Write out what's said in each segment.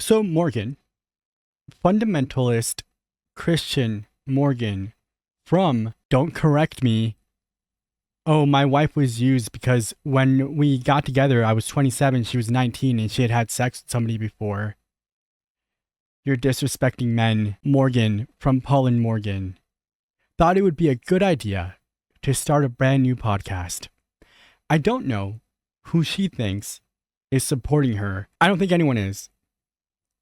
So Morgan, fundamentalist Christian Morgan from Don't Correct Me. Oh, my wife was used because when we got together, I was 27, she was 19, and she had had sex with somebody before. You're disrespecting men. Morgan from Paul and Morgan thought it would be a good idea to start a brand new podcast. I don't know who she thinks is supporting her. I don't think anyone is.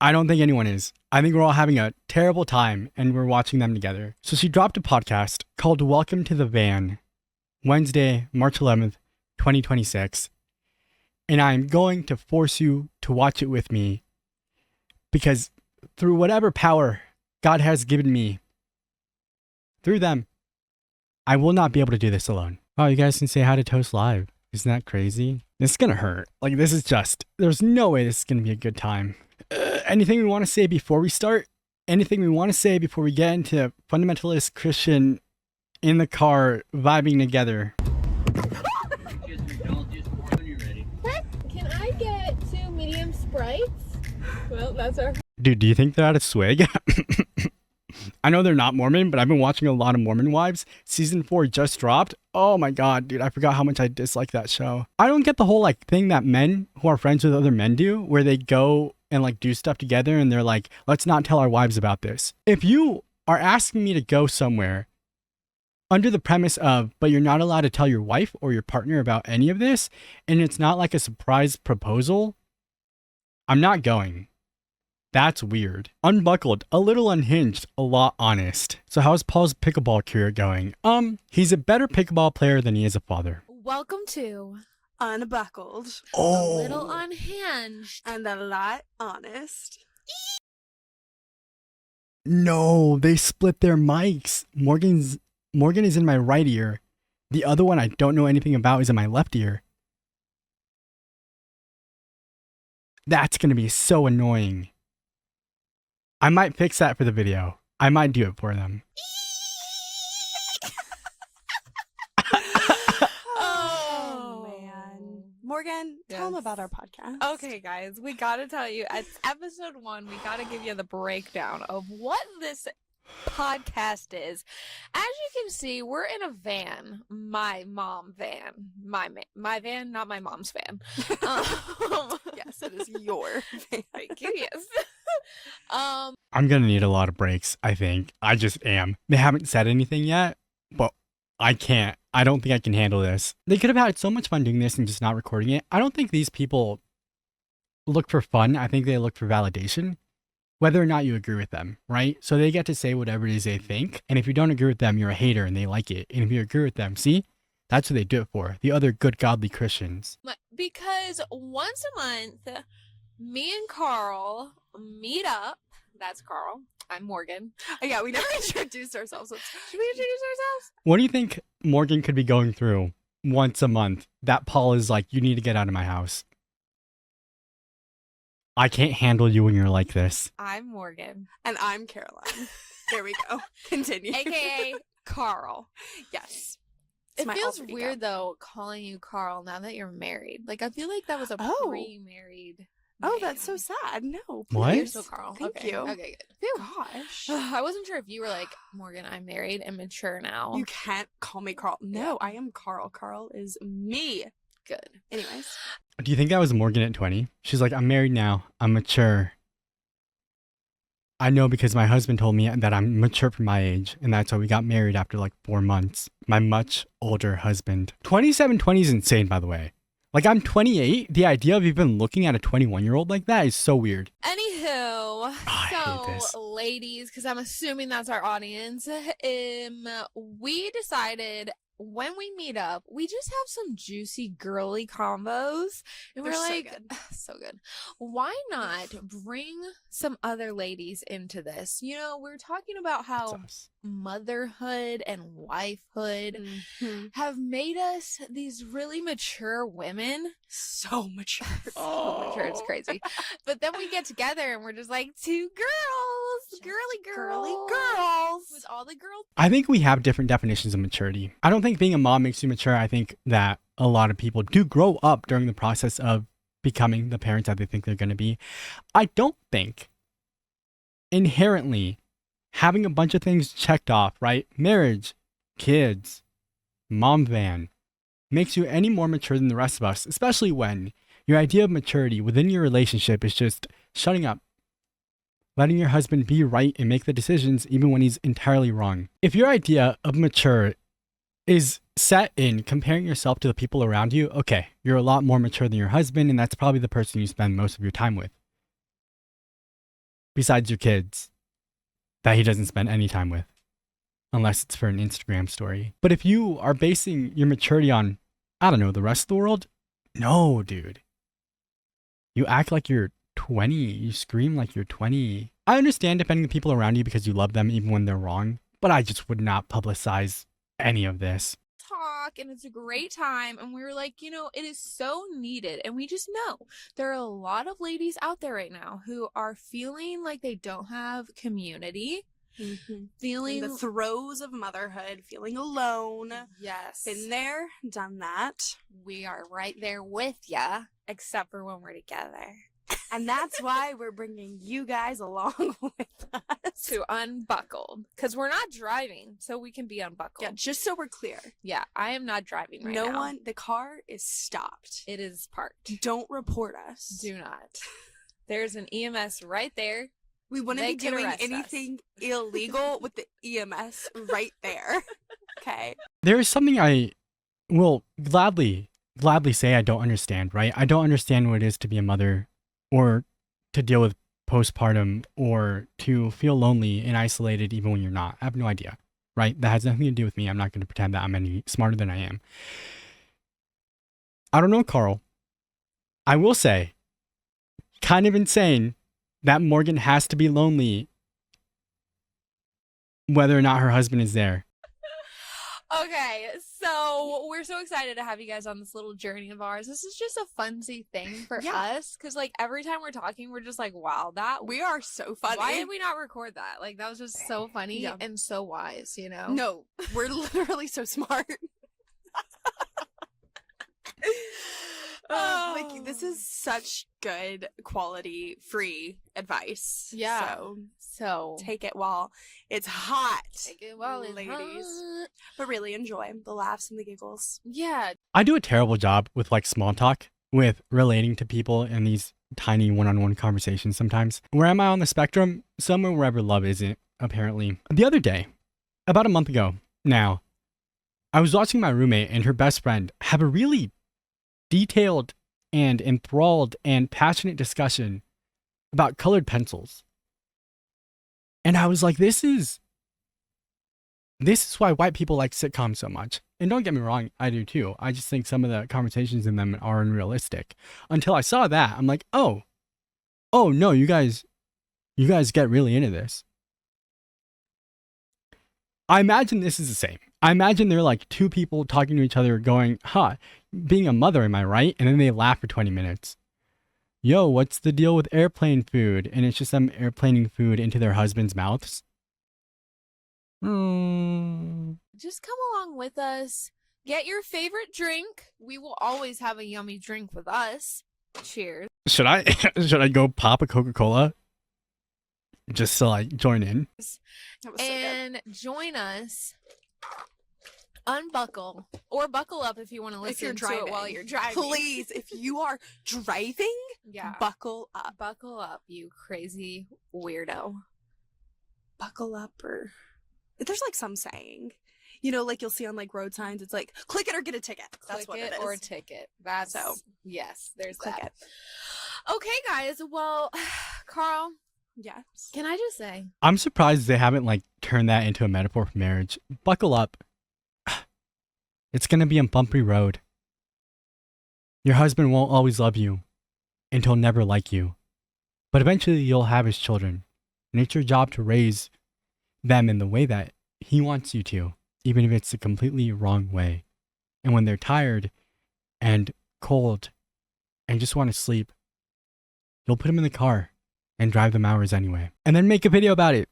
I think we're all having a terrible time and we're watching them together. So she dropped a podcast called Welcome to the Van, Wednesday, March 11th, 2026. And I'm going to force you to watch it with me because through whatever power God has given me, through them, I will not be able to do this alone. Oh, you guys can say hi to Toast Live. Isn't that crazy? This is going to hurt. Like, there's no way this is going to be a good time. Anything we want to say before we start? Anything we want to say before we get into fundamentalist Christian in the car vibing together? What? Can I get 2 medium Sprites? Well, that's our... Dude, do you think they're out of swig? I know they're not Mormon, but I've been watching a lot of Mormon Wives. Season 4 just dropped. Oh my god, dude, I forgot how much I dislike that show. I don't get the whole like thing that men who are friends with other men do, where they go and like do stuff together and they're like, let's not tell our wives about this. If you are asking me to go somewhere under the premise of, but you're not allowed to tell your wife or your partner about any of this, and it's not like a surprise proposal, I'm not going. That's weird. Unbuckled, a little unhinged, a lot honest. So how's Paul's pickleball career going? He's a better pickleball player than he is a father. Welcome to Unbuckled. A Little Unhinged. And a lot honest. No, they split their mics. Morgan is in my right ear. The other one I don't know anything about is in my left ear. That's gonna be so annoying. I might fix that for the video. I might do it for them. Oh, man. Morgan, tell them about our podcast. Okay, guys, we gotta tell you, it's episode 1. We gotta give you the breakdown of what this podcast is. As you can see, we're in a van. My mom van. My van, not my mom's van. Yes, it is your van. Thank you, yes. I'm gonna need a lot of breaks, I think. I just am. They haven't said anything yet, but I can't. I don't think I can handle this. They could have had so much fun doing this and just not recording it. I don't think these people look for fun. I think they look for validation, whether or not you agree with them, right? So they get to say whatever it is they think. And if you don't agree with them, you're a hater and they like it. And if you agree with them, see? That's what they do it for. The other good, godly Christians. Because once a month, me and Carl meet up. That's Carl. I'm Morgan. Oh, yeah, we never introduced ourselves. Should we introduce ourselves? What do you think Morgan could be going through once a month that Paul is like, you need to get out of my house? I can't handle you when you're like this. I'm Morgan. And I'm Caroline. There we go. Continue. AKA Carl. Yes. It feels weird, though, calling you Carl now that you're married. Like, I feel like that was a pre-married Oh, name. that's so sad. No. What? You're still Carl. Thank Okay. you. Okay, good. Phew. Gosh. I wasn't sure if you were like, Morgan, I'm married and mature now. You can't call me Carl. No, I am Carl. Carl is me. Good. Anyways. Do you think that was Morgan at 20? She's like, I'm married now. I'm mature. I know because my husband told me that I'm mature for my age, and that's why we got married after like 4 months. My much older husband. 2720 is insane, by the way. Like, I'm 28. The idea of even looking at a 21-year-old like that is so weird. Anywho, I hate this. so ladies, because I'm assuming that's our audience, we decided when we meet up, we just have some juicy girly combos. And we're They're so like, good. so good. Why not bring some other ladies into this? You know, we're talking about how That's us. motherhood and wifehood Mhm. have made us these really mature women. So mature. So mature, it's crazy. But then we get together and we're just like 2 girls, Just girly girly girls. with all the girls. I think we have different definitions of maturity. I don't think being a mom makes you mature. I think that a lot of people do grow up during the process of becoming the parents that they think they're going to be. I don't think inherently having a bunch of things checked off, right? Marriage, kids, mom van, makes you any more mature than the rest of us, especially when your idea of maturity within your relationship is just shutting up, letting your husband be right and make the decisions even when he's entirely wrong. If your idea of mature is set in comparing yourself to the people around you, okay, you're a lot more mature than your husband, and that's probably the person you spend most of your time with. Besides your kids, that he doesn't spend any time with, unless it's for an Instagram story. But if you are basing your maturity on, I don't know, the rest of the world, no, dude. You act like you're 20. You scream like you're 20. I understand defending the people around you because you love them even when they're wrong, but I just would not publicize any of this. Talk, and it's a great time, and we were like, you know, it is so needed, and we just know there are a lot of ladies out there right now who are feeling like they don't have community, feeling in the throes of motherhood, feeling alone. Yes, been there, done that. We are right there with ya, except for when we're together. And that's why we're bringing you guys along with us. To unbuckle. Because we're not driving, so we can be unbuckled. Yeah, just so we're clear. Yeah, I am not driving right now. No one, the car is stopped. It is parked. Don't report us. Do not. There's an EMS right there. We wouldn't be doing anything illegal with the EMS right there. Okay. There is something I will gladly say I don't understand, right? I don't understand what it is to be a mother, or to deal with postpartum, or to feel lonely and isolated even when you're not. I have no idea, right? That has nothing to do with me. I'm not going to pretend that I'm any smarter than I am. I don't know, Carl. I will say, kind of insane that Morgan has to be lonely whether or not her husband is there. Okay, so we're so excited to have you guys on this little journey of ours. This is just a funsy thing for us, because like every time we're talking, we're just like, wow, we are so funny. Why did we not record that? Like, that was just so funny and so wise, you know? No, we're literally so smart. Like, this is such good quality free advice. Yeah. So take it while it's hot. Take it while it's ladies. hot. But really enjoy the laughs and the giggles. Yeah. I do a terrible job with like small talk, with relating to people in these tiny one-on-one conversations sometimes. Where am I on the spectrum? Somewhere wherever love isn't, apparently. The other day, about a month ago now, I was watching my roommate and her best friend have a really detailed and enthralled and passionate discussion about colored pencils. And I was like, this is why white people like sitcoms so much. And don't get me wrong, I do too. I just think some of the conversations in them are unrealistic. Until I saw that, I'm like, oh no, you guys get really into this. I imagine this is the same. I imagine they're like two people talking to each other going, being a mother, am I right? And then they laugh for 20 minutes. Yo, what's the deal with airplane food? And it's just them airplaning food into their husbands' mouths. Just come along with us. Get your favorite drink. We will always have a yummy drink with us. Cheers. Should I go pop a Coca-Cola? Just to like join in? And join us. Unbuckle or buckle up if you want to listen to it while you're driving. Please, if you are driving, buckle up. Buckle up, you crazy weirdo. Buckle up, or there's like some saying, you know, like you'll see on like road signs, it's like click it or get a ticket. That's what it is. Or ticket. That's so. Yes, there's click that. It. Okay, guys. Well, Carl. Yes. Can I just say? I'm surprised they haven't like turned that into a metaphor for marriage. Buckle up. It's going to be a bumpy road. Your husband won't always love you, and he'll never like you. But eventually you'll have his children, and it's your job to raise them in the way that he wants you to, even if it's a completely wrong way. And when they're tired and cold and just want to sleep, you'll put them in the car and drive them hours anyway. And then make a video about it.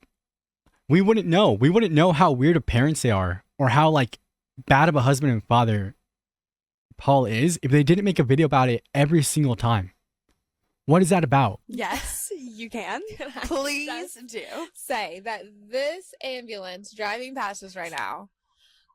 We wouldn't know. We wouldn't know how weird of parents they are, or how like bad of a husband and father Paul is, if they didn't make a video about it every single time. What is that about? Yes, you can. Can I Please just do. say that this ambulance driving past us right now,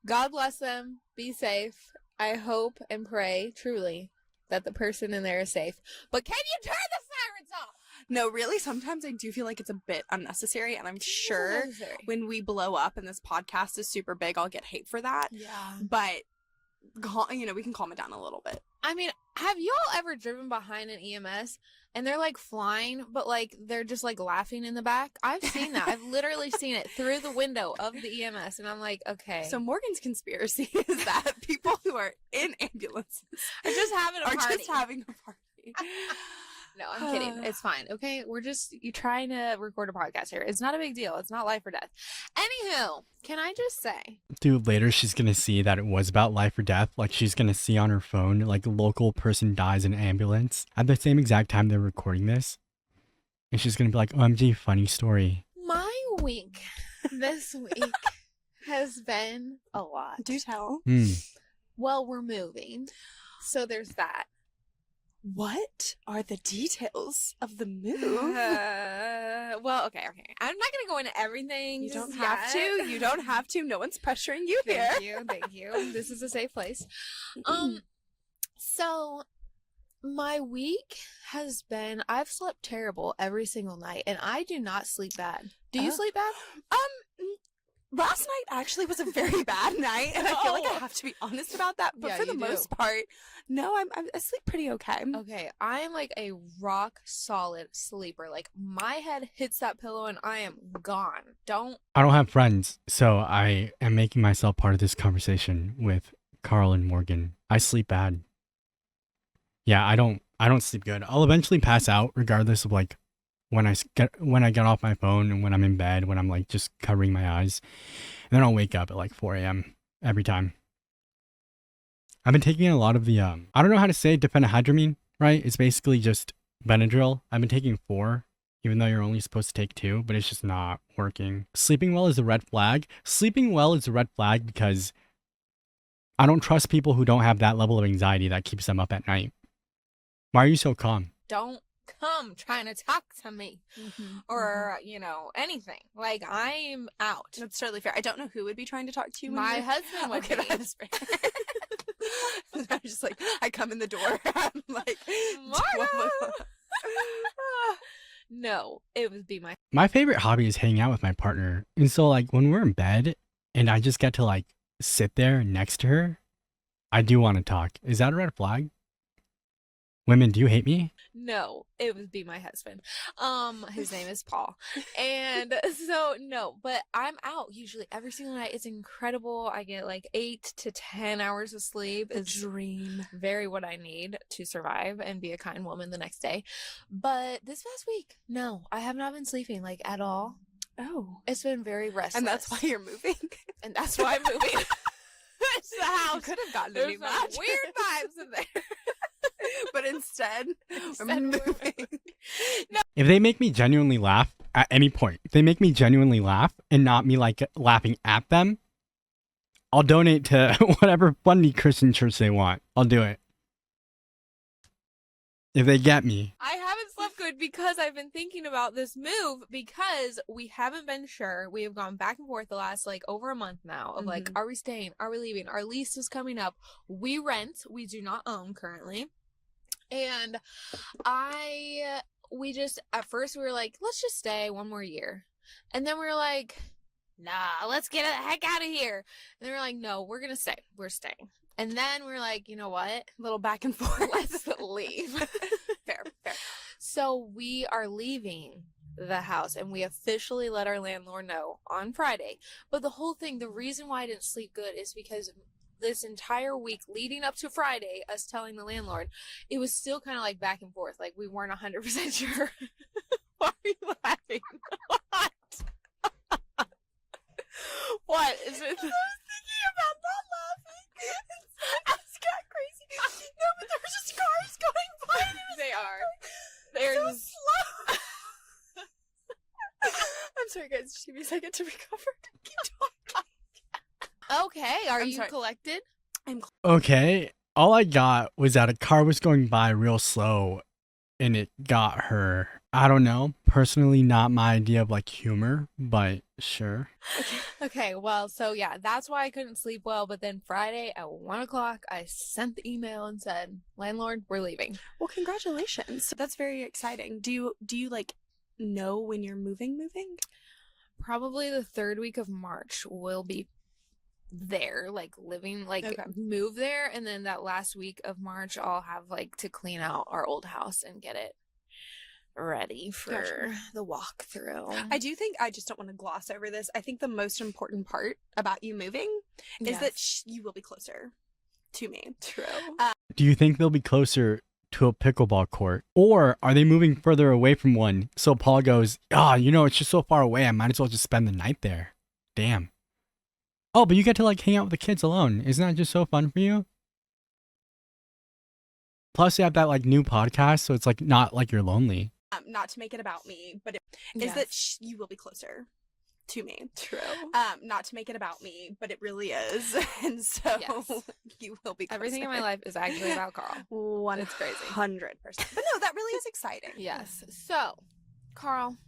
God bless them, be safe. I hope and pray truly that the person in there is safe. But can you turn the sirens off? No, really, sometimes I do feel like it's a bit unnecessary, and I'm sure Unnecessary. when we blow up and this podcast is super big, I'll get hate for that. Yeah. But, you know, we can calm it down a little bit. I mean, have y'all ever driven behind an EMS and they're like flying, but like they're just like laughing in the back? I've seen that. I've literally seen it through the window of the EMS, and I'm like, okay. So Morgan's conspiracy is that people who are in ambulances are just having a are party. just having a party. No, I'm kidding. It's fine. Okay. We're just trying to record a podcast here. It's not a big deal. It's not life or death. Anywho, can I just say, Dude, later she's gonna see that it was about life or death. Like, she's gonna see on her phone, like, a local person dies in an ambulance at the same exact time they're recording this. And she's gonna be like, OMG, funny story. my week this week has been a lot. Do tell. Well, we're moving. So there's that. What are the details of the move? Well, okay. I'm not going to go into everything. You don't have to. You don't have to. No one's pressuring you here. Thank you. This is a safe place. So my week has been, I've slept terrible every single night, and I do not sleep bad. Do you sleep bad? Last night actually was a very bad night, and I feel like I have to be honest about that. But Yeah, for the you most part, no, I sleep pretty okay. Okay, I am like a rock solid sleeper. Like, my head hits that pillow and I am gone. I don't have friends, so I am making myself part of this conversation with Carl and Morgan. I sleep bad. Yeah, I don't sleep good. I'll eventually pass out regardless of like when I get off my phone and when I'm in bed, when I'm like just covering my eyes. And then I'll wake up at like 4 a.m. every time. I've been taking a lot of the I don't know how to say diphenhydramine, right? It's basically just Benadryl. I've been taking 4, even though you're only supposed to take 2, but it's just not working. Sleeping well is a red flag. Sleeping well is a red flag because I don't trust people who don't have that level of anxiety that keeps them up at night. Why are you so calm? Don't come trying to talk to me or, you know, anything. Like, I'm out. That's totally fair. I don't know who would be trying to talk to you. My husband would Okay, be. that is fair. I'm just like, I come in the door. I'm like, No, it would be My favorite hobby is hanging out with my partner. And so like when we're in bed and I just get to like sit there next to her, I do want to talk. Is that a red flag? Women, do you hate me? No, it would be my husband. His name is Paul. And so, no, but I'm out usually every single night. It's incredible. I get like 8 to 10 hours of sleep. It's dream. very what I need to survive and be a kind woman the next day. But this past week, no, I have not been sleeping like at all. Oh. It's been very restless. And that's why you're moving? And that's why I'm moving. It's the house. You could have gotten a There's new some match. weird vibes in there. But instead we're we're moving. If they make me genuinely laugh at any point, if they make me genuinely laugh and not me like laughing at them, I'll donate to whatever Fundie Christian church they want. I'll do it. If they get me. I haven't slept good because I've been thinking about this move because we haven't been sure. We have gone back and forth the last like over a month now of like, are we staying? Are we leaving? Our lease is coming up. We rent. We do not own currently. And we just, at first we were like, let's just stay one more year. And then we were like, nah, let's get the heck out of here. And then we're like, no, we're going to stay. We're staying. And then we're like, you know what? A little back and forth. Let's leave. Fair. So we are leaving the house and we officially let our landlord know on Friday. But the whole thing, the reason why I didn't sleep good is because this entire week leading up to Friday, us telling the landlord, it was still kind of like back and forth. Like we weren't 100% sure. Why are you laughing? What? Is it? I was thinking about not laughing. It's got crazy. No, but there were just cars going by. They are. They're so slow. I'm sorry, guys. Just give me a second to recover. Keep talking. Okay, are I'm you sorry. collected? Okay. All I got was that a car was going by real slow and it got her. I don't know. Personally, not my idea of like humor, but sure. Okay, well, so yeah, that's why I couldn't sleep well. But then Friday at 1:00, I sent the email and said, "Landlord, we're leaving." Well, congratulations. That's very exciting. Do you like know when you're moving? Probably the 3rd week of March we'll be there, like living, like Okay. move there, and then that last week of March I'll have like to clean out our old house and get it ready for Gotcha. the walkthrough. I do think I just don't want to gloss over this. I think the most important part about you moving is that you will be closer to me. True. Do you think they'll be closer to a pickleball court? Or are they moving further away from one? So Paul goes, it's just so far away. I might as well just spend the night there. Damn. Oh, but you get to like hang out with the kids alone. Isn't that just so fun for you? Plus you have that like new podcast. So it's like not like you're lonely. Not to make it about me, but is that you will be closer to me. True. Not to make it about me, but it really is. And so you will be closer. Everything in my life is actually about Carl. It's crazy. 100%. But no, that really is exciting. Yes. So, Carl,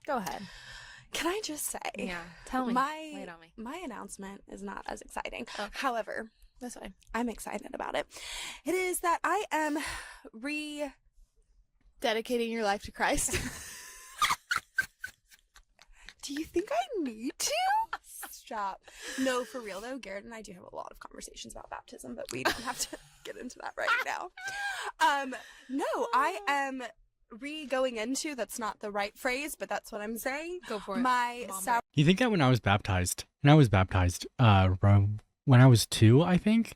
go ahead. Can I just say? Yeah. Tell me. Lay it on me. My announcement is not as exciting. Okay. However, That's fine. I'm excited about it. It is that I am Dedicating your life to Christ. Do you think I need to? Stop. No, for real though, Garrett and I do have a lot of conversations about baptism, but we don't have to get into that right now. No, I am going into, that's not the right phrase, but that's what I'm saying. Go for it. My You think that when I was baptized, when I was 2, I think?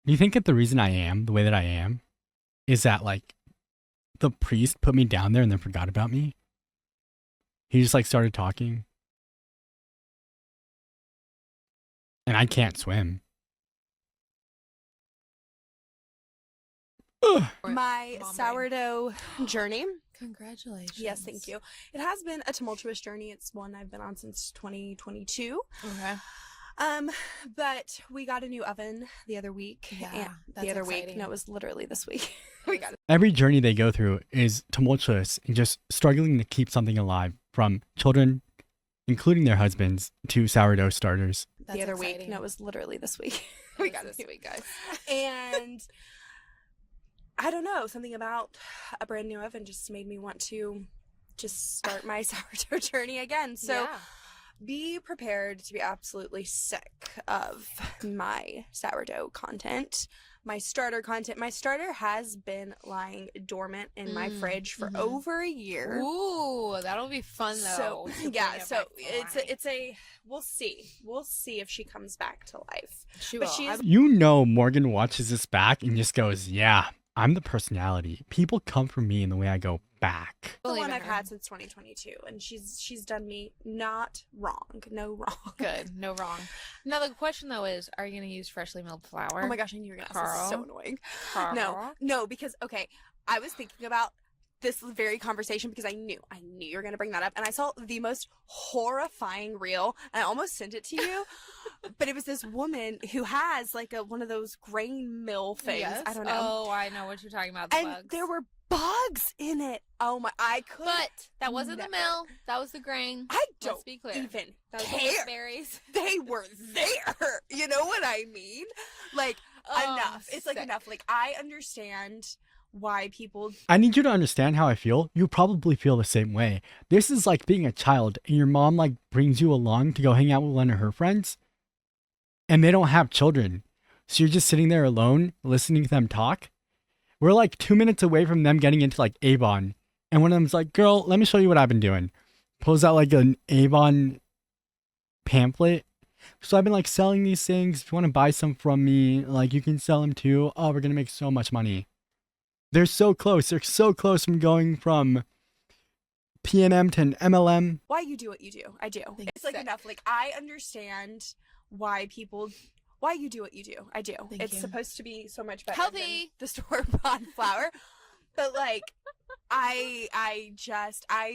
Do you think that the reason I am the way that I am is that like the priest put me down there and then forgot about me? He just like started talking. And I can't swim. Ugh. my sourdough journey. Congratulations. Yes, thank you. It has been a tumultuous journey. It's one I've been on since 2022. Okay. But we got a new oven the other week. Yeah, and that's the other exciting. week. No, it was literally this week. We got it. Every journey they go through is tumultuous and just struggling to keep something alive, from children, including their husbands, to sourdough starters. That's The other exciting. week. No, it was literally this week. We got this week, guys. And I don't know, something about a brand new oven just made me want to just start my sourdough journey again. So Yeah. be prepared to be absolutely sick of my sourdough content, my starter content. My starter has been lying dormant in my fridge for over a year. Ooh, that'll be fun though. So to bring yeah, it so back to life. it's a we'll see if she comes back to life. She but will. she is Morgan watches this back and just goes, yeah, I'm the personality. People come for me in the way I go back. the Believe one in I've her. had since 2022, and she's done me not wrong, no wrong. Good, no wrong. Now the question though is, are you gonna use freshly milled flour? Oh my gosh, I knew you were gonna ask. This is so Carl? annoying. Carl? No, because okay, I was thinking about this very conversation because I knew you were gonna bring that up, and I saw the most horrifying reel, and I almost sent it to you, but it was this woman who has like one of those grain mill things. Yes? I don't know. Oh, I know what you're talking about. The and bugs. there were bugs in it. Oh my! I could. But that wasn't never. the mill. That was the grain. I Let's don't be clear. even That was the care. berries. They were there. You know what I mean? Like Oh, enough. It's like sick. enough. Like I understand why people. I need you to understand how I feel. You probably feel the same way. This is like being a child and your mom like brings you along to go hang out with one of her friends and they don't have children. So you're just sitting there alone listening to them talk. We're like 2 minutes away from them getting into like Avon. And one of them's like, girl, let me show you what I've been doing. Pulls out like an Avon pamphlet. So I've been like selling these things. If you want to buy some from me, like you can sell them too. Oh, we're going to make so much money. They're so close. They're so close from going from PNM to an MLM. Why you do what you do. I do. It's like Sick. enough. Like I understand why people. Why you do what you do. I do. Thank It's you. supposed to be so much better Healthy. than the store-bought flour. But like I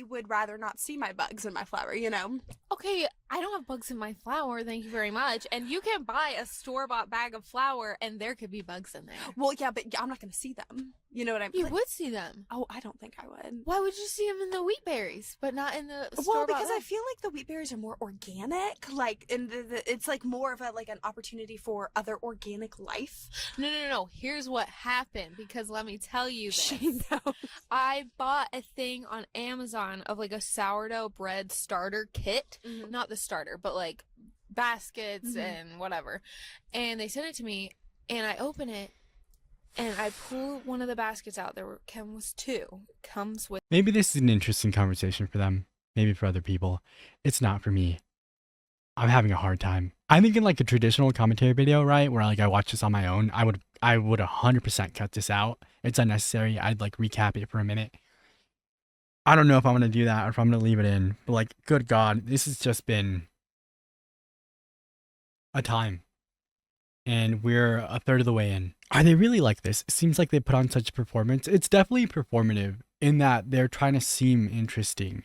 would rather not see my bugs in my flour, you know? Okay, I don't have bugs in my flour, thank you very much. And you can buy a store-bought bag of flour, and there could be bugs in there. Well, yeah, but I'm not going to see them. You know what I mean? You would see them. Oh, I don't think I would. Why would you see them in the wheat berries, but not in the store-bought Well, because I bag? feel like the wheat berries are more organic. Like, and it's like more of an opportunity for other organic life. No. Here's what happened, because let me tell you this. She knows. I bought a thing on Amazon of like a sourdough bread starter kit. Mhm. Not the starter, but like baskets and whatever. And they sent it to me, and I open it, and I pull one of the baskets out. Comes two. Comes with. Maybe this is an interesting conversation for them. Maybe for other people. It's not for me. I'm having a hard time. I think in like a traditional commentary video, right, where like I watch this on my own, I would 100% cut this out. It's unnecessary. I'd like recap it for a minute. I don't know if I'm going to do that or if I'm going to leave it in. But like, good God, this has just been a time. And we're a third of the way in. Are they really like this? It seems like they put on such a performance. It's definitely performative in that they're trying to seem interesting.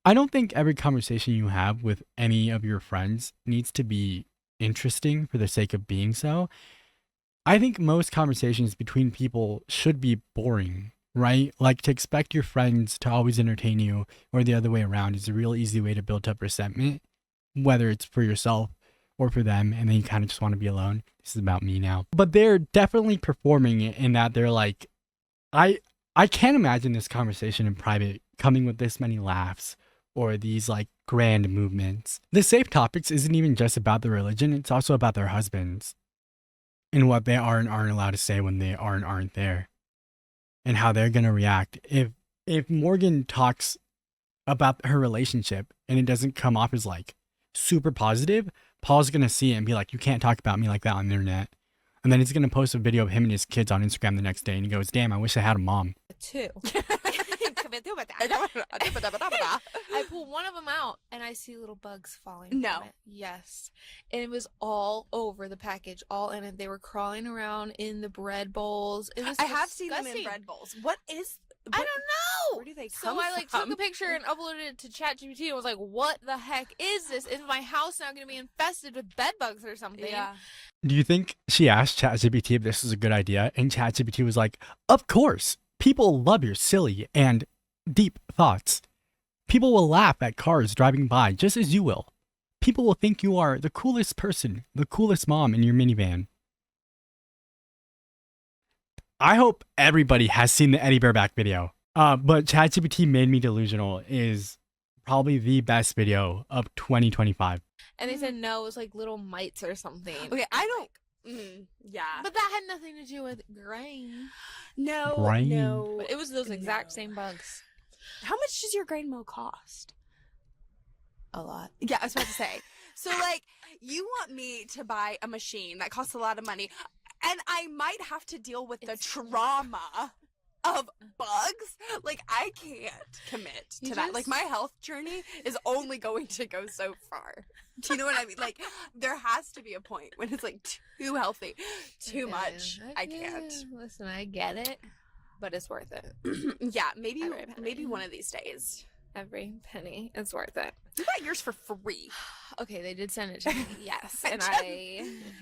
I don't think every conversation you have with any of your friends needs to be interesting for the sake of being so. I think most conversations between people should be boring, right? Like to expect your friends to always entertain you or the other way around is a real easy way to build up resentment, whether it's for yourself or for them, and then you kind of just want to be alone. This is about me now. But they're definitely performing it in that they're like, I can't imagine this conversation in private coming with this many laughs or these like grand movements. The safe topics isn't even just about the religion, it's also about their husbands and what they are and aren't allowed to say when they are and aren't there and how they're going to react. If Morgan talks about her relationship and it doesn't come off as like super positive, Paul's going to see it and be like, you can't talk about me like that on the internet. And then he's going to post a video of him and his kids on Instagram the next day and he goes, damn, I wish I had a mom. Two. I pull one of them out and I see little bugs falling No. from it. Yes. And it was all over the package, all in it. They were crawling around in the bread bowls. It was I have seen them in disgusting. bread bowls. What is... I don't know. Where do they So come I like from? took a picture and uploaded it to ChatGPT and was like, what the heck is this? Is my house now going to be infested with bed bugs or something? Yeah. Do you think she asked ChatGPT if this was a good idea? And ChatGPT was like, of course. People love your silly and deep thoughts. People will laugh at cars driving by just as you will. People will think you are the coolest person, the coolest mom in your minivan. I hope everybody has seen the Eddie Bareback video. But ChatGPT Made Me Delusional is probably the best video of 2025. And they said no, it was like little mites or something. Okay, I don't... yeah. But that had nothing to do with grain. No, Grain. no. But it was those exact No. same bugs. How much does your grain mill cost? A lot. Yeah, I was about to say. So, like, you want me to buy a machine that costs a lot of money, and I might have to deal with the trauma of bugs? Like, I can't commit to You that. just- Like, my health journey is only going to go so far. Do you know what I mean? Like, there has to be a point when it's, like, too healthy, too much. I can't. Listen, I get it, but it's worth it. Yeah, maybe Every penny. maybe one of these days. Every penny is worth it. You got yours for free. Okay, they did send it to me. Yes, and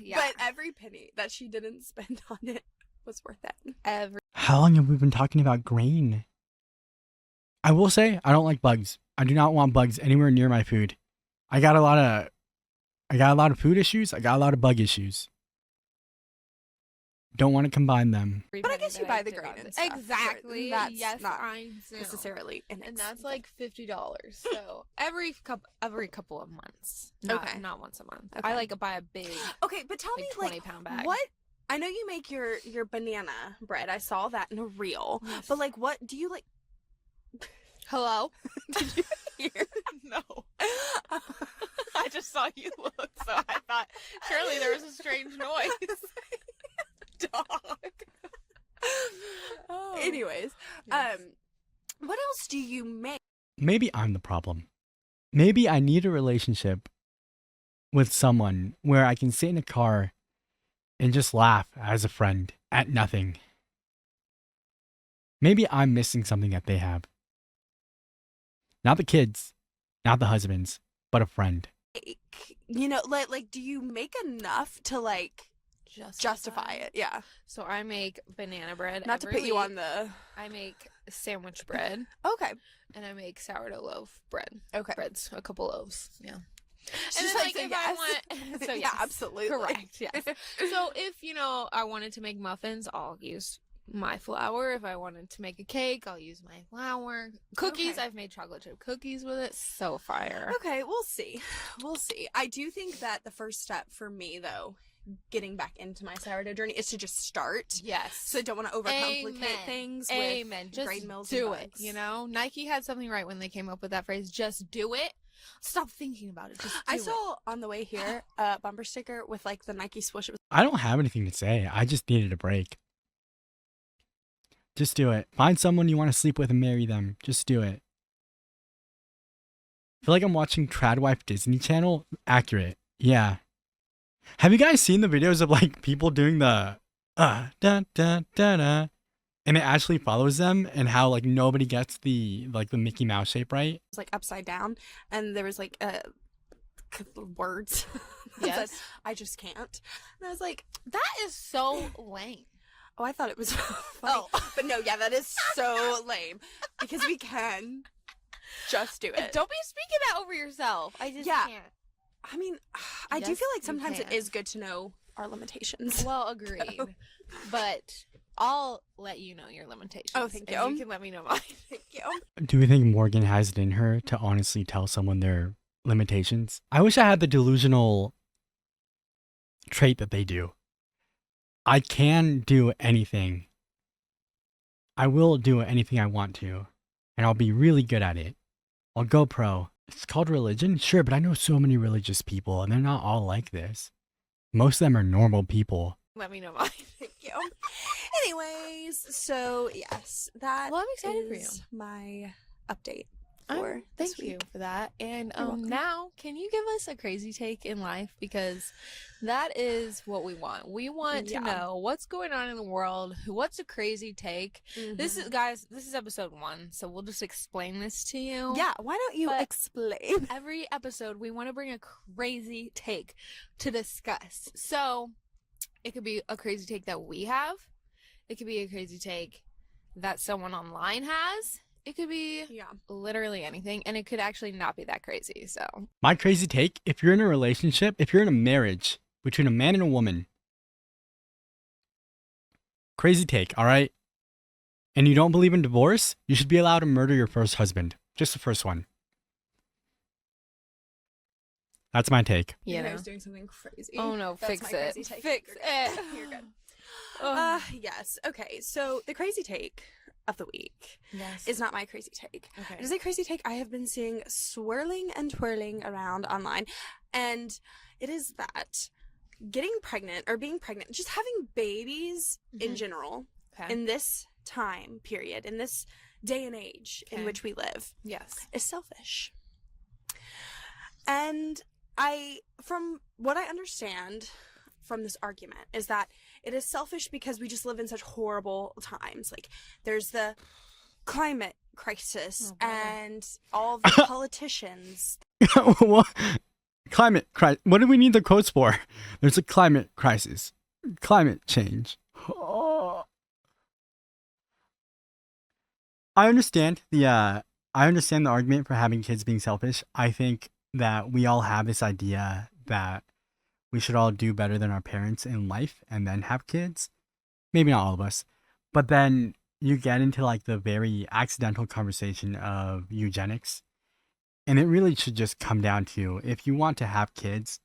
yeah. But every penny that she didn't spend on it was worth it. every How long have we been talking about grain? I will say, I don't like bugs. I do not want bugs anywhere near my food. I got a lot of food issues. I got a lot of bug issues. Don't want to combine them. But I penny guess you that buy I the did grain on and this. stuff. Exactly. That's yes, not I know. necessarily And that's inexpensive. like $50. So every couple of months. Okay. Not once a month. Okay. I like to buy a big Okay, but tell like me 20-pound bag. what I know you make your banana bread. I saw that in a reel. Yes. But like what do you like Hello? did you hear? No. I just saw you look, so I thought surely there was a strange noise. Dog. Oh. Anyways, Yes. what else do you make? Maybe I'm the problem. Maybe I need a relationship with someone where I can sit in a car and just laugh as a friend at nothing. Maybe I'm missing something that they have. Not the kids. Not the husbands, but a friend. You know, like do you make enough to like justify it? Yeah. So I make banana bread. Not to every put you week. on the. I make sandwich bread. Okay. And I make sourdough loaf bread. Okay. Breads, a couple loaves. Yeah. She's And then, like, so if yes. I want, so Yeah, yes, absolutely. correct, yes. So if I wanted to make muffins, I'll use my flour. If I wanted to make a cake, I'll use my flour. Cookies, Okay. I've made chocolate chip cookies with it. So fire. Okay, we'll see. We'll see. I do think that the first step for me, though, getting back into my sourdough journey is to just start. Yes. So I don't want to overcomplicate things Amen. with Just grain mills do and it. bugs. Nike had something right when they came up with that phrase. Just do it. Stop thinking about it. Just do I it. saw on the way here a bumper sticker with like the Nike swoosh. It was I don't have anything to say. I just needed a break. Just do it. Find someone you want to sleep with and marry them. Just do it. I feel like I'm watching Tradwife Disney Channel. Accurate. Yeah. Have you guys seen the videos of like people doing the da da da da, and it actually follows them, and how like nobody gets the Mickey Mouse shape right? like upside down, and there was like words. that said, Yes. I just can't. And I was like, That is so lame. oh, I thought it was funny. But no, yeah, that is so lame because we can just do it. Don't be speaking that over yourself. I just Yeah. can't. I mean, I do Yes, feel like you sometimes it can. is good to know our limitations. Well, agreed. But I'll let you know your limitations. Oh, thank and you. You can let me know mine. Thank you. Do we think Morgan has it in her to honestly tell someone their limitations? I wish I had the delusional trait that they do. I can do anything. I will do anything I want to, and I'll be really good at it. I'll go pro. It's called religion? Sure, but I know so many religious people, and they're not all like this. Most of them are normal people. Let me know mine. Thank you. Anyways, so yes, that Well, I'm excited for you. is my update for this Thank you week. for that. And You're welcome. now, can you give us a crazy take in life? Because that is what we want. We want to Yeah. know what's going on in the world. What's a crazy take? This is, guys, this is episode 1, so we'll just explain this to you. Yeah, why don't you But- explain? Every episode, we want to bring a crazy take to discuss. So, it could be a crazy take that we have. It could be a crazy take that someone online has. It could be Yeah. literally anything, and it could actually not be that crazy. So, My crazy take, if you're in a relationship, if you're in a marriage between a man and a woman, crazy take, all right? And you don't believe in divorce, you should be allowed to murder your first husband. Just the first one. That's my take. you know. I was doing something crazy. Oh no, That's fix my it. crazy take. Fix You're it. good. You're good. Ugh. Yes. Okay. So the crazy take of the week Yes. is not my crazy take. Okay. It is a crazy take I have been seeing swirling and twirling around online, and it is that getting pregnant or being pregnant, just having babies in Mhm. general, Okay. in this time period, in this day and age in Okay. which we live, Yes. is selfish. And from what I understand from this argument, is that it is selfish because we just live in such horrible times. Like, there's the climate crisis Oh, boy. and all the politicians. What? Climate crisis. What do we need the quotes for? There's a climate crisis. Climate change. Oh. I understand the argument for having kids being selfish. I think that we all have this idea that we should all do better than our parents in life and then have kids. Maybe not all of us. But then you get into like the very accidental conversation of eugenics. And it really should just come down to, if you want to have kids,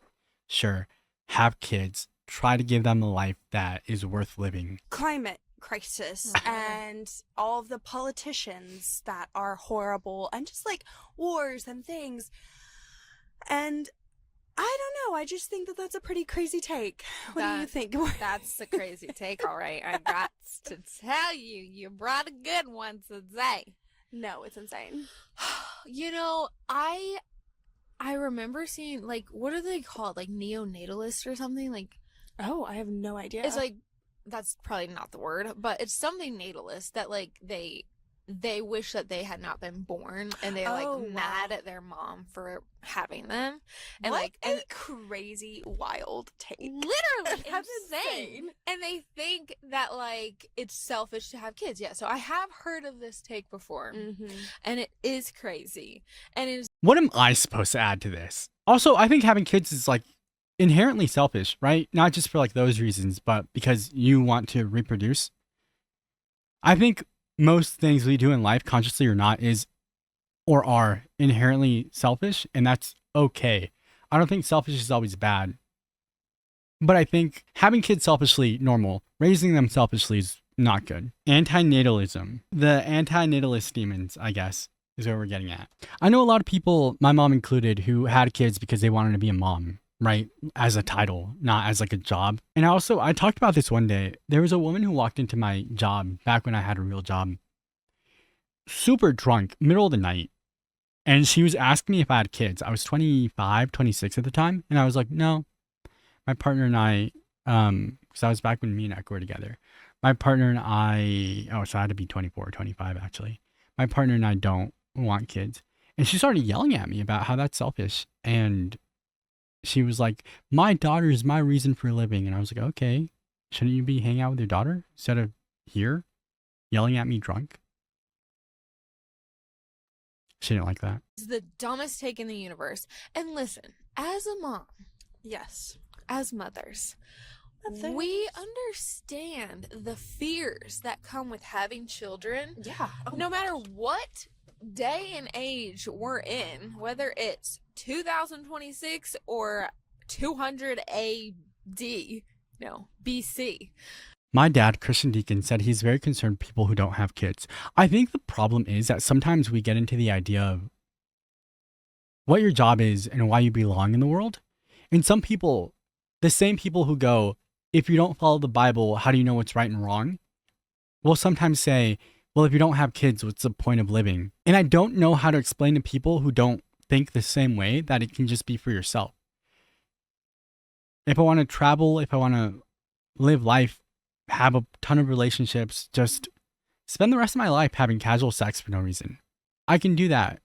sure, have kids. Try to give them a life that is worth living. Climate crisis Mhm. and all of the politicians that are horrible, and just like wars and things. And I don't know, I just think that that's a pretty crazy take. What do you That- think? That's the crazy take, all right. I got to tell you, you brought a good one today. No, it's insane. You know, I remember seeing, like, what are they called? Like neonatalist or something? Like, Oh, I have no idea. it's like, that's probably not the word, but it's something natalist that, like, they they wish that they had not been born, and they're Oh, like mad wow. at their mom for having them, and What like a crazy, wild take. literally That's insane. insane. And they think that like it's selfish to have kids. Yeah, so I have heard of this take before, and it is crazy, and it's What am I supposed to add to this? Also, I think having kids is like inherently selfish, right? Not just for like those reasons, but because you want to reproduce. I think most things we do in life, consciously or not, is or are inherently selfish, and that's okay. I don't think selfish is always bad. But I think having kids selfishly normal, raising them selfishly is not good. Antinatalism. The antinatalist demons, I guess, is what we're getting at. I know a lot of people, my mom included, who had kids because they wanted to be a mom, right? As a title, not as like a job. And I talked about this one day. There was a woman who walked into my job back when I had a real job, super drunk, middle of the night. And she was asking me if I had kids. I was 25, 26 at the time. And I was like, no. My partner and I, because that was back when me and Echo were together. My partner and I, so I had to be 24, 25 actually. My partner and I don't want kids. And she started yelling at me about how that's selfish. And she was like, my daughter is my reason for living. And I was like, okay, shouldn't you be hanging out with your daughter instead of here yelling at me drunk? She didn't like that. the dumbest take in the universe. And listen, as a mom, Yes. as mothers, That's we understand the fears that come with having children. Yeah. Oh, No matter what day and age we're in, whether it's 2026 or 200 AD, no, BC. My dad, Christian Deacon, said he's very concerned people who don't have kids. I think the problem is that sometimes we get into the idea of what your job is and why you belong in the world. And some people, the same people who go, if you don't follow the Bible, how do you know what's right and wrong? Will sometimes say, well, if you don't have kids, what's the point of living? And I don't know how to explain to people who don't think the same way that it can just be for yourself. If I want to travel, if I want to live life, have a ton of relationships, just spend the rest of my life having casual sex for no reason. I can do that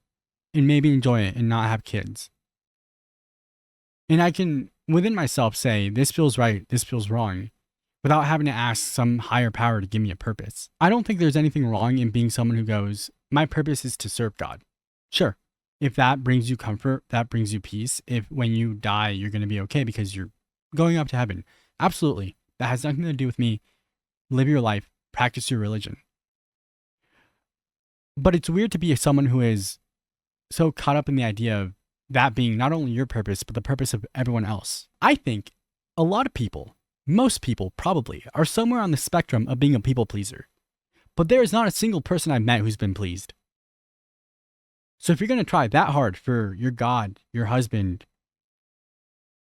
and maybe enjoy it and not have kids. And I can, within myself, say, this feels right, this feels wrong, without having to ask some higher power to give me a purpose. I don't think there's anything wrong in being someone who goes, my purpose is to serve God. Sure, if that brings you comfort, that brings you peace, if when you die, you're going to be okay because you're going up to heaven. Absolutely. That has nothing to do with me. Live your life, practice your religion. But it's weird to be someone who is so caught up in the idea of that being not only your purpose, but the purpose of everyone else. I think a lot of people, most people probably, are somewhere on the spectrum of being a people pleaser. But there is not a single person I've met who's been pleased. So if you're going to try that hard for your God, your husband,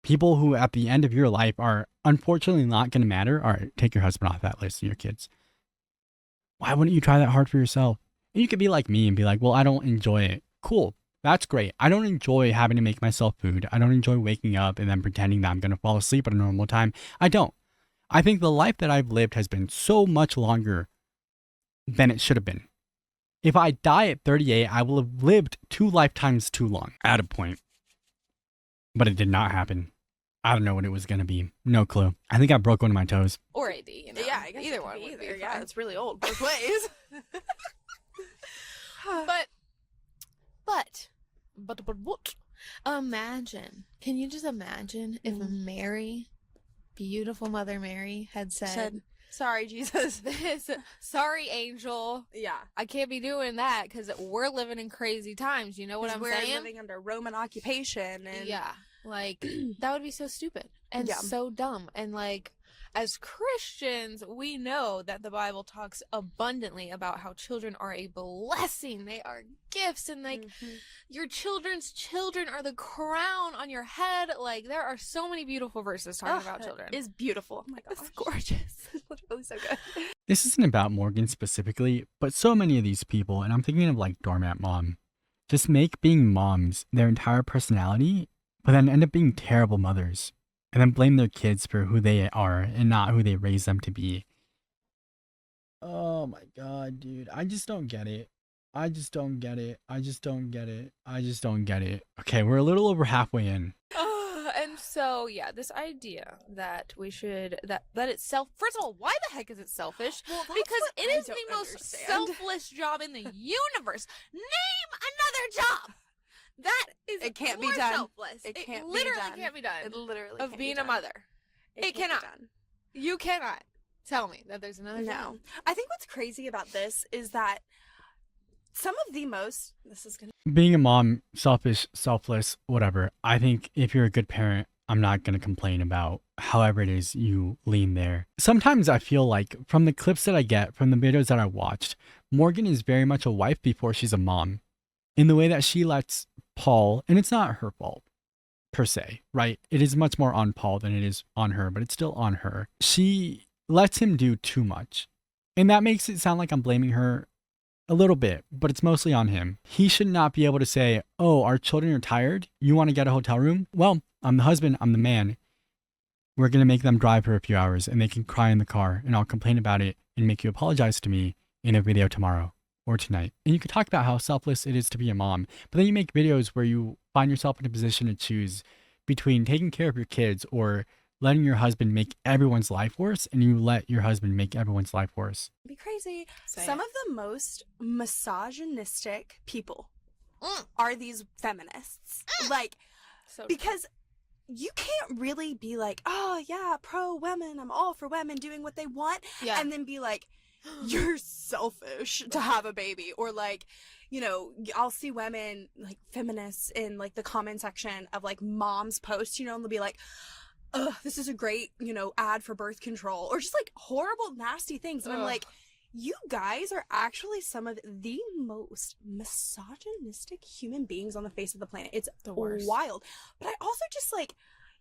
people who at the end of your life are unfortunately not going to matter, all right, take your husband off that list and your kids. Why wouldn't you try that hard for yourself? And you could be like me and be like, well, I don't enjoy it. Cool. That's great. I don't enjoy having to make myself food. I don't enjoy waking up and then pretending that I'm going to fall asleep at a normal time. I don't. I think the life that I've lived has been so much longer than it should have been. If I die at 38, I will have lived 2 lifetimes too long at a point. But it did not happen. I don't know what it was going to be. No clue. I think I broke one of my toes. Or AD, you know. Yeah, I guess either it could one be would be either. Yeah, fine. it's really old both ways. But what? Imagine. Can you just imagine if Mary, beautiful Mother Mary, had said, sorry, Jesus. this, sorry, angel, Yeah. I can't be doing that because we're living in crazy times. You know what I'm we're saying? living under Roman occupation. And Yeah. Like, that would be so stupid and Yeah. so dumb. And like, as Christians, we know that the Bible talks abundantly about how children are a blessing. They are gifts, and like your children's children are the crown on your head. Like, there are so many beautiful verses talking about children. It's beautiful. Oh my gosh. It's gorgeous. It's literally so good. This isn't about Morgan specifically, but so many of these people, and I'm thinking of like Doormat Mom, just make being moms their entire personality, but then end up being terrible mothers. And then blame their kids for who they are and not who they raised them to be. Oh my god, dude. I just don't get it. I just don't get it. I just don't get it. I just don't get it. Okay, we're a little over halfway in. And so, yeah, this idea that we should, that it's first of all, why the heck is it selfish? Well, that's Because what it I is the don't most understand. selfless job in the universe. Name another job that is It can't be more done. selfless. It can't be literally done. can't be done. It literally of can't being be a done. mother. It can't be cannot. done. You cannot tell me that there's another No. job. I think what's crazy about this is that some of the most, this is going to, Being a mom, selfish, selfless, whatever. I think if you're a good parent, I'm not going to complain about however it is you lean there. Sometimes I feel like from the clips that I get, from the videos that I watched, Morgan is very much a wife before she's a mom. In the way that she lets Paul, and it's not her fault per se, right? It is much more on Paul than it is on her, but it's still on her. She lets him do too much. And that makes it sound like I'm blaming her a little bit, but it's mostly on him. He should not be able to say, oh, our children are tired. You want to get a hotel room? Well, I'm the husband. I'm the man. We're going to make them drive for a few hours and they can cry in the car and I'll complain about it and make you apologize to me in a video tomorrow or tonight. And you can talk about how selfless it is to be a mom, but then you make videos where you find yourself in a position to choose between taking care of your kids or letting your husband make everyone's life worse, and you let your husband make everyone's life worse. be crazy. Say Some it. of the most misogynistic people Mm. are these feminists. Like, So because you can't really be like, oh yeah, pro women, I'm all for women doing what they want, yeah. and then be like, you're selfish to have a baby, or like, you know, I'll see women like feminists in like the comment section of like moms posts, you know, and they'll be like, ugh, this is a great, you know, ad for birth control, or just like horrible, nasty things. And I'm Ugh. like, you guys are actually some of the most misogynistic human beings on the face of the planet. It's The worst. wild. But I also just like,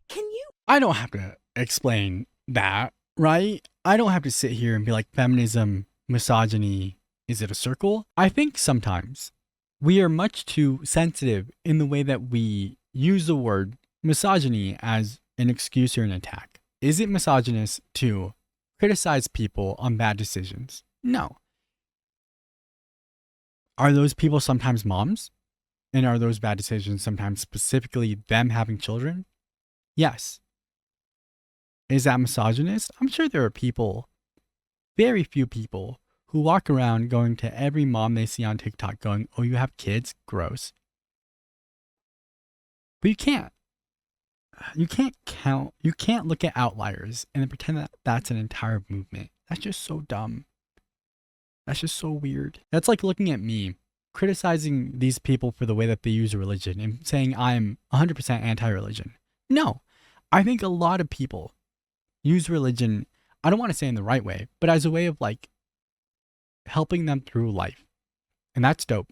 can you? I don't have to explain that, right? I don't have to sit here and be like, feminism, misogyny, is it a circle? I think sometimes we are much too sensitive in the way that we use the word misogyny as an excuse or an attack. Is it misogynist to criticize people on bad decisions? No. Are those people sometimes moms? And are those bad decisions sometimes specifically them having children? Yes. Is that misogynist? I'm sure there are people, very few people, who walk around going to every mom they see on TikTok going, oh, you have kids? Gross. But you can't. You can't look at outliers and then pretend that that's an entire movement. That's just so dumb. That's just so weird. That's like looking at me, criticizing these people for the way that they use religion and saying I'm 100% anti-religion. No, I think a lot of people use religion, I don't want to say in the right way, but as a way of like helping them through life. And that's dope.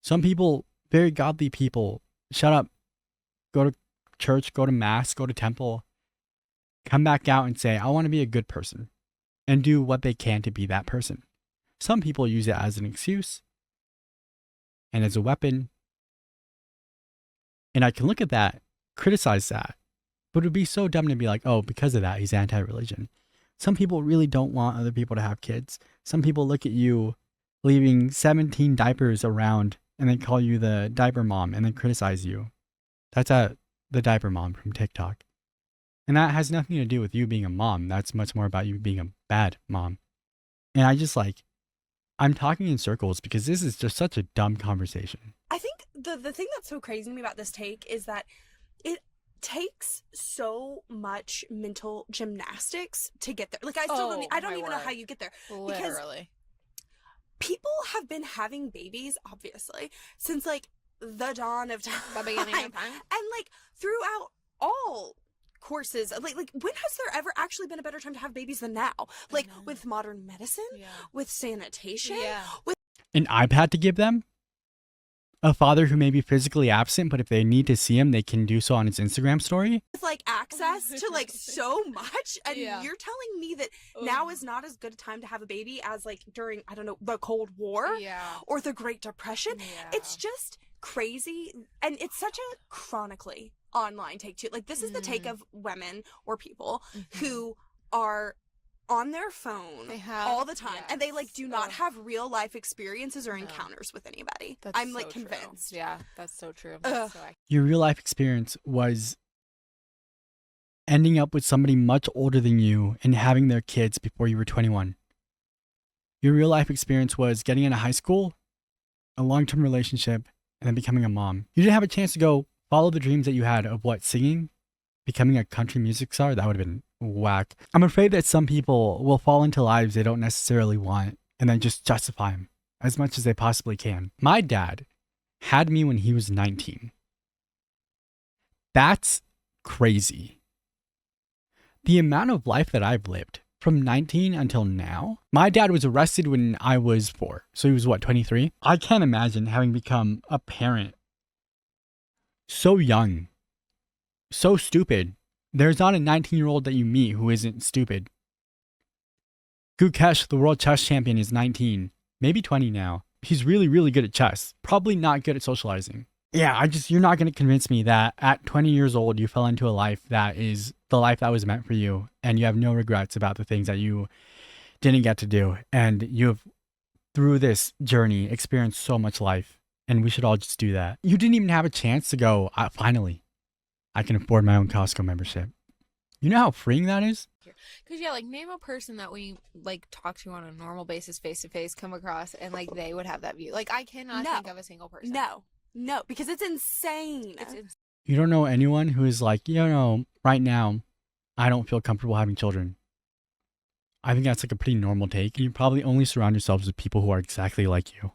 Some people, very godly people, shut up, go to church, go to mass, go to temple, come back out and say, I want to be a good person and do what they can to be that person. Some people use it as an excuse and as a weapon. And I can look at that, criticize that, but it would be so dumb to be like, oh, because of that, he's anti-religion. Some people really don't want other people to have kids. Some people look at you leaving 17 diapers around and then call you the diaper mom and then criticize you. That's the diaper mom from TikTok. And that has nothing to do with you being a mom. That's much more about you being a bad mom. And I just like, I'm talking in circles because this is just such a dumb conversation. I think the thing that's so crazy to me about this take is that it takes so much mental gymnastics to get there. Like, I still don't, I don't my even know word. how you get there. Literally. People have been having babies, obviously, since like the dawn of time. The beginning of time. And like throughout all courses, like when has there ever actually been a better time to have babies than now? Like know. with modern medicine, Yeah. with sanitation, Yeah. with An iPad to give them? A father who may be physically absent, but if they need to see him, they can do so on his Instagram story? like access to like so much, and Yeah. you're telling me that now is not as good a time to have a baby as like during, I don't know, the Cold War Yeah. or the Great Depression. Yeah. It's just crazy, and it's such a chronically online take too. Like, this is the take of women or people who are on their phone They have, all the time, and they like yes. do not Ugh. have real life experiences or No. encounters with anybody. That's I'm like so true. convinced. Yeah, that's so true. Ugh. That's so accurate. Your real life experience was ending up with somebody much older than you and having their kids before you were 21. Your real life experience was getting into high school, a long-term relationship, and then becoming a mom. You didn't have a chance to go follow the dreams that you had of what, singing, becoming a country music star. That would have been whack. I'm afraid that some people will fall into lives they don't necessarily want and then just justify them as much as they possibly can. My dad had me when he was 19. That's crazy. The amount of life that I've lived from 19 until now. My dad was arrested when I was 4. So he was what, 23? I can't imagine having become a parent so young, so stupid. There's not a 19-year-old that you meet who isn't stupid. Gukesh, the world chess champion, is 19, maybe 20 now. He's really, really good at chess. Probably not good at socializing. Yeah, you're not going to convince me that at 20 years old, you fell into a life that is the life that was meant for you, and you have no regrets about the things that you didn't get to do. And you have, through this journey, experienced so much life, and we should all just do that. You didn't even have a chance to go, finally, I can afford my own Costco membership. You know how freeing that is? Because, yeah, like, name a person that we, like, talk to on a normal basis, face-to-face, come across, and, like, they would have that view. Like, I cannot think of a single person. No, because it's insane. You don't know anyone who is like, right now, I don't feel comfortable having children. I think that's like a pretty normal take. You probably only surround yourselves with people who are exactly like you.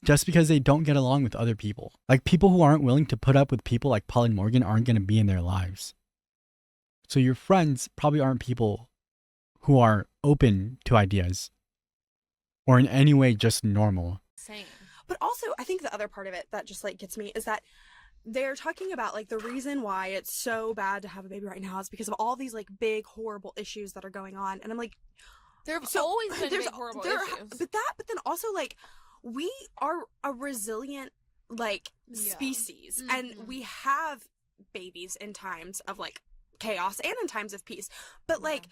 Just because they don't get along with other people. Like, people who aren't willing to put up with people like Paul and Morgan aren't going to be in their lives. So your friends probably aren't people who are open to ideas or in any way just normal. Same. But also, I think the other part of it that just like gets me is that they're talking about like the reason why it's so bad to have a baby right now is because of all these like big horrible issues that are going on, and I'm like, There have always been big horrible issues. But then also like we are a resilient like species, and we have babies in times of like chaos and in times of peace. But like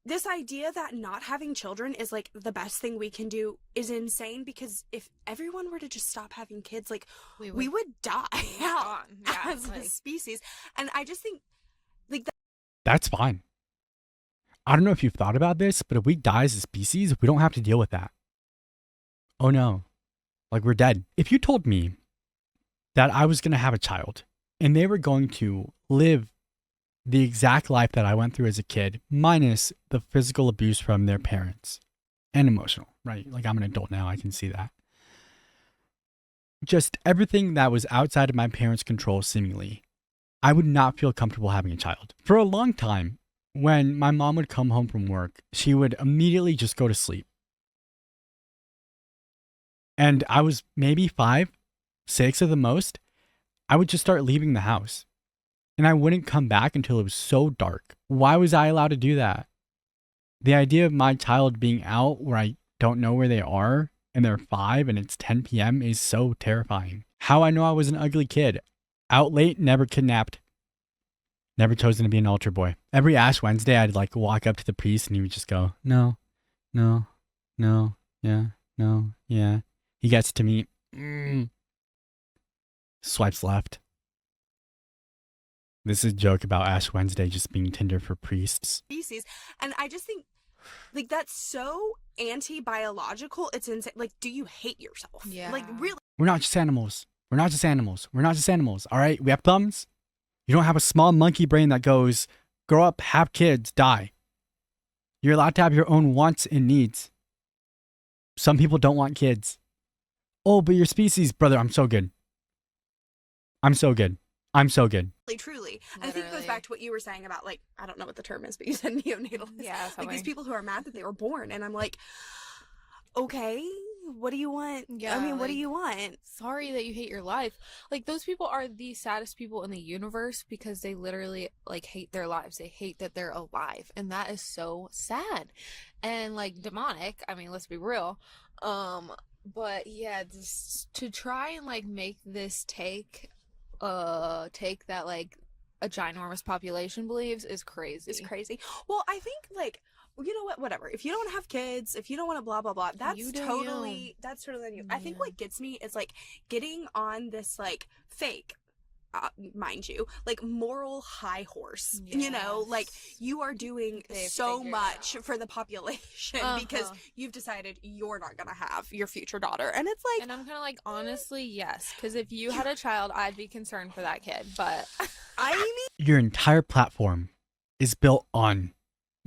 this idea that not having children is like the best thing we can do is insane, because if everyone were to just stop having kids, like we would die out as a species. And I just think like that's fine. I don't know if you've thought about this, but if we die as a species, we don't have to deal with that. Oh no. Like, we're dead. If you told me that I was going to have a child and they were going to live the exact life that I went through as a kid, minus the physical abuse from their parents and emotional, right? Like, I'm an adult now, I can see that. Just everything that was outside of my parents' control, seemingly, I would not feel comfortable having a child. For a long time, when my mom would come home from work, she would immediately just go to sleep. And I was maybe 5, 6 at the most. I would just start leaving the house. And I wouldn't come back until it was so dark. Why was I allowed to do that? The idea of my child being out where I don't know where they are and they're 5 and it's 10 p.m. is so terrifying. How I know I was an ugly kid. Out late, never kidnapped. Never chosen to be an altar boy. Every Ash Wednesday, I'd like walk up to the priest and he would just go, no, yeah, no, yeah. He gets to me, swipes left. This is a joke about Ash Wednesday just being Tinder for priests. Species. And I just think, like, that's so anti-biological. It's insane. Like, do you hate yourself? Yeah. Like, really? We're not just animals. We're not just animals. We're not just animals. All right? We have thumbs. You don't have a small monkey brain that goes, grow up, have kids, die. You're allowed to have your own wants and needs. Some people don't want kids. Oh, but your species, brother, I'm so good. I'm so good. I'm so good. Truly. And I think it goes back to what you were saying about, like, I don't know what the term is, but you said neonatalist. Yeah, like these people who are mad that they were born. And I'm like, okay, what do you want? Yeah, I mean, like, what do you want? Sorry that you hate your life. Like, those people are the saddest people in the universe because they literally, like, hate their lives. They hate that they're alive. And that is so sad. And, like, demonic. I mean, let's be real. But, yeah, just to try and, like, make this take that, like, a ginormous population believes is crazy. It's crazy. Well, I think, like, you know what, whatever. If you don't want to have kids, if you don't want to blah blah blah, that's You do totally on you. I think Yeah. what gets me is like getting on this like fake, mind you, like moral high horse. You know, like you are doing They so figured it much out. for the population because Uh-huh. you've decided you're not gonna have your future daughter, and it's like, And I'm kind of like, honestly, yes. Because if you had a child, I'd be concerned for that kid. But I mean, Your entire platform is built on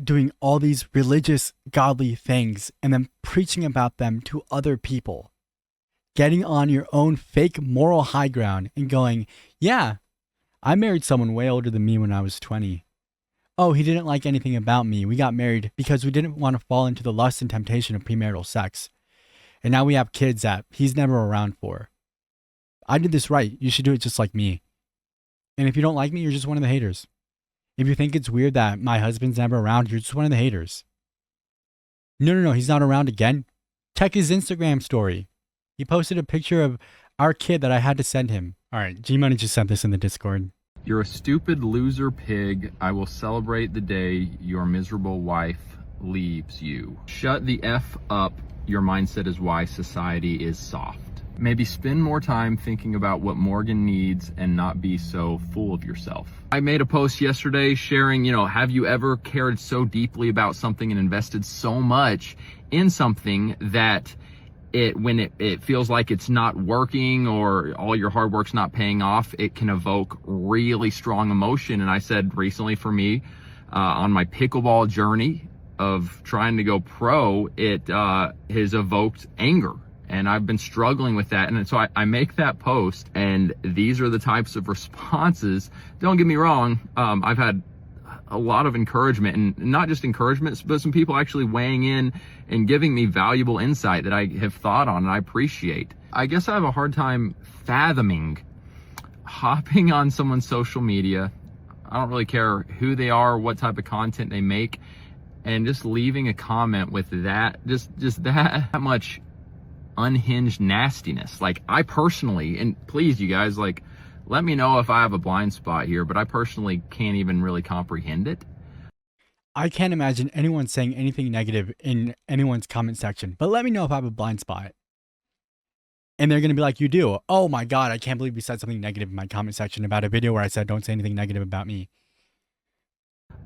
doing all these religious, godly things and then preaching about them to other people. Getting on your own fake moral high ground and going, yeah, I married someone way older than me when I was 20. Oh, he didn't like anything about me. We got married because we didn't want to fall into the lust and temptation of premarital sex. And now we have kids that he's never around for. I did this right. You should do it just like me. And if you don't like me, you're just one of the haters. If you think it's weird that my husband's never around, you're just one of the haters. No, he's not around again. Check his Instagram story. He posted a picture of our kid that I had to send him. All right, G-Money just sent this in the Discord. You're a stupid loser pig. I will celebrate the day your miserable wife leaves you. Shut the F up. Your mindset is why society is soft. Maybe spend more time thinking about what Morgan needs and not be so full of yourself. I made a post yesterday sharing, have you ever cared so deeply about something and invested so much in something that when it feels like it's not working or all your hard work's not paying off, it can evoke really strong emotion. And I said recently for me, on my pickleball journey of trying to go pro, it has evoked anger. And I've been struggling with that. And so I make that post, and these are the types of responses. Don't get me wrong. I've had a lot of encouragement, and not just encouragement, but some people actually weighing in and giving me valuable insight that I have thought on and I appreciate. I guess I have a hard time fathoming hopping on someone's social media. I don't really care who they are, what type of content they make, and just leaving a comment with that, just that much unhinged nastiness. Like, I personally, and please you guys, like, let me know if I have a blind spot here, but I personally can't even really comprehend it. I can't imagine anyone saying anything negative in anyone's comment section, but let me know if I have a blind spot. And they're going to be like, you do. Oh my God, I can't believe you said something negative in my comment section about a video where I said, don't say anything negative about me.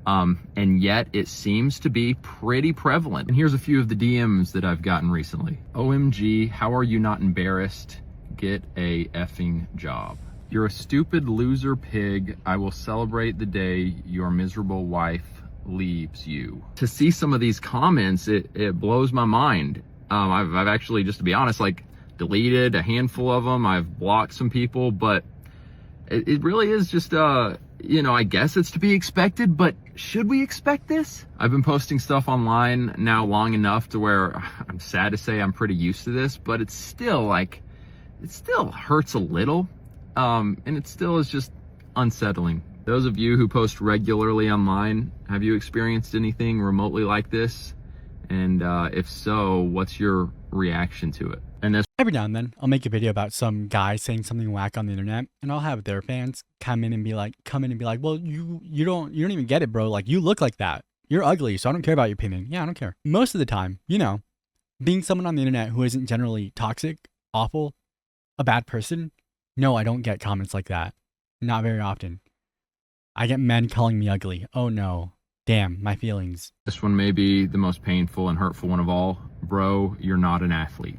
And yet it seems to be pretty prevalent. And here's a few of the DMs that I've gotten recently. OMG, how are you not embarrassed? Get a effing job. You're a stupid loser pig. I will celebrate the day your miserable wife leaves you. To see some of these comments, it blows my mind. I've actually, just to be honest, like, deleted a handful of them. I've blocked some people, but it really is just, I guess it's to be expected, but should we expect this? I've been posting stuff online now long enough to where I'm sad to say I'm pretty used to this, but it's still like, it still hurts a little. And it still is just unsettling. Those of you who post regularly online, have you experienced anything remotely like this? And if so, what's your reaction to it? And this Every now and then, I'll make a video about some guy saying something whack on the internet, and I'll have their fans come in and be like, well, you don't even get it, bro. Like, you look like that. You're ugly, so I don't care about your opinion. Yeah, I don't care. Most of the time, being someone on the internet who isn't generally toxic, awful, a bad person, no, I don't get comments like that. Not very often. I get men calling me ugly. Oh no. Damn, my feelings. This one may be the most painful and hurtful one of all. Bro, you're not an athlete.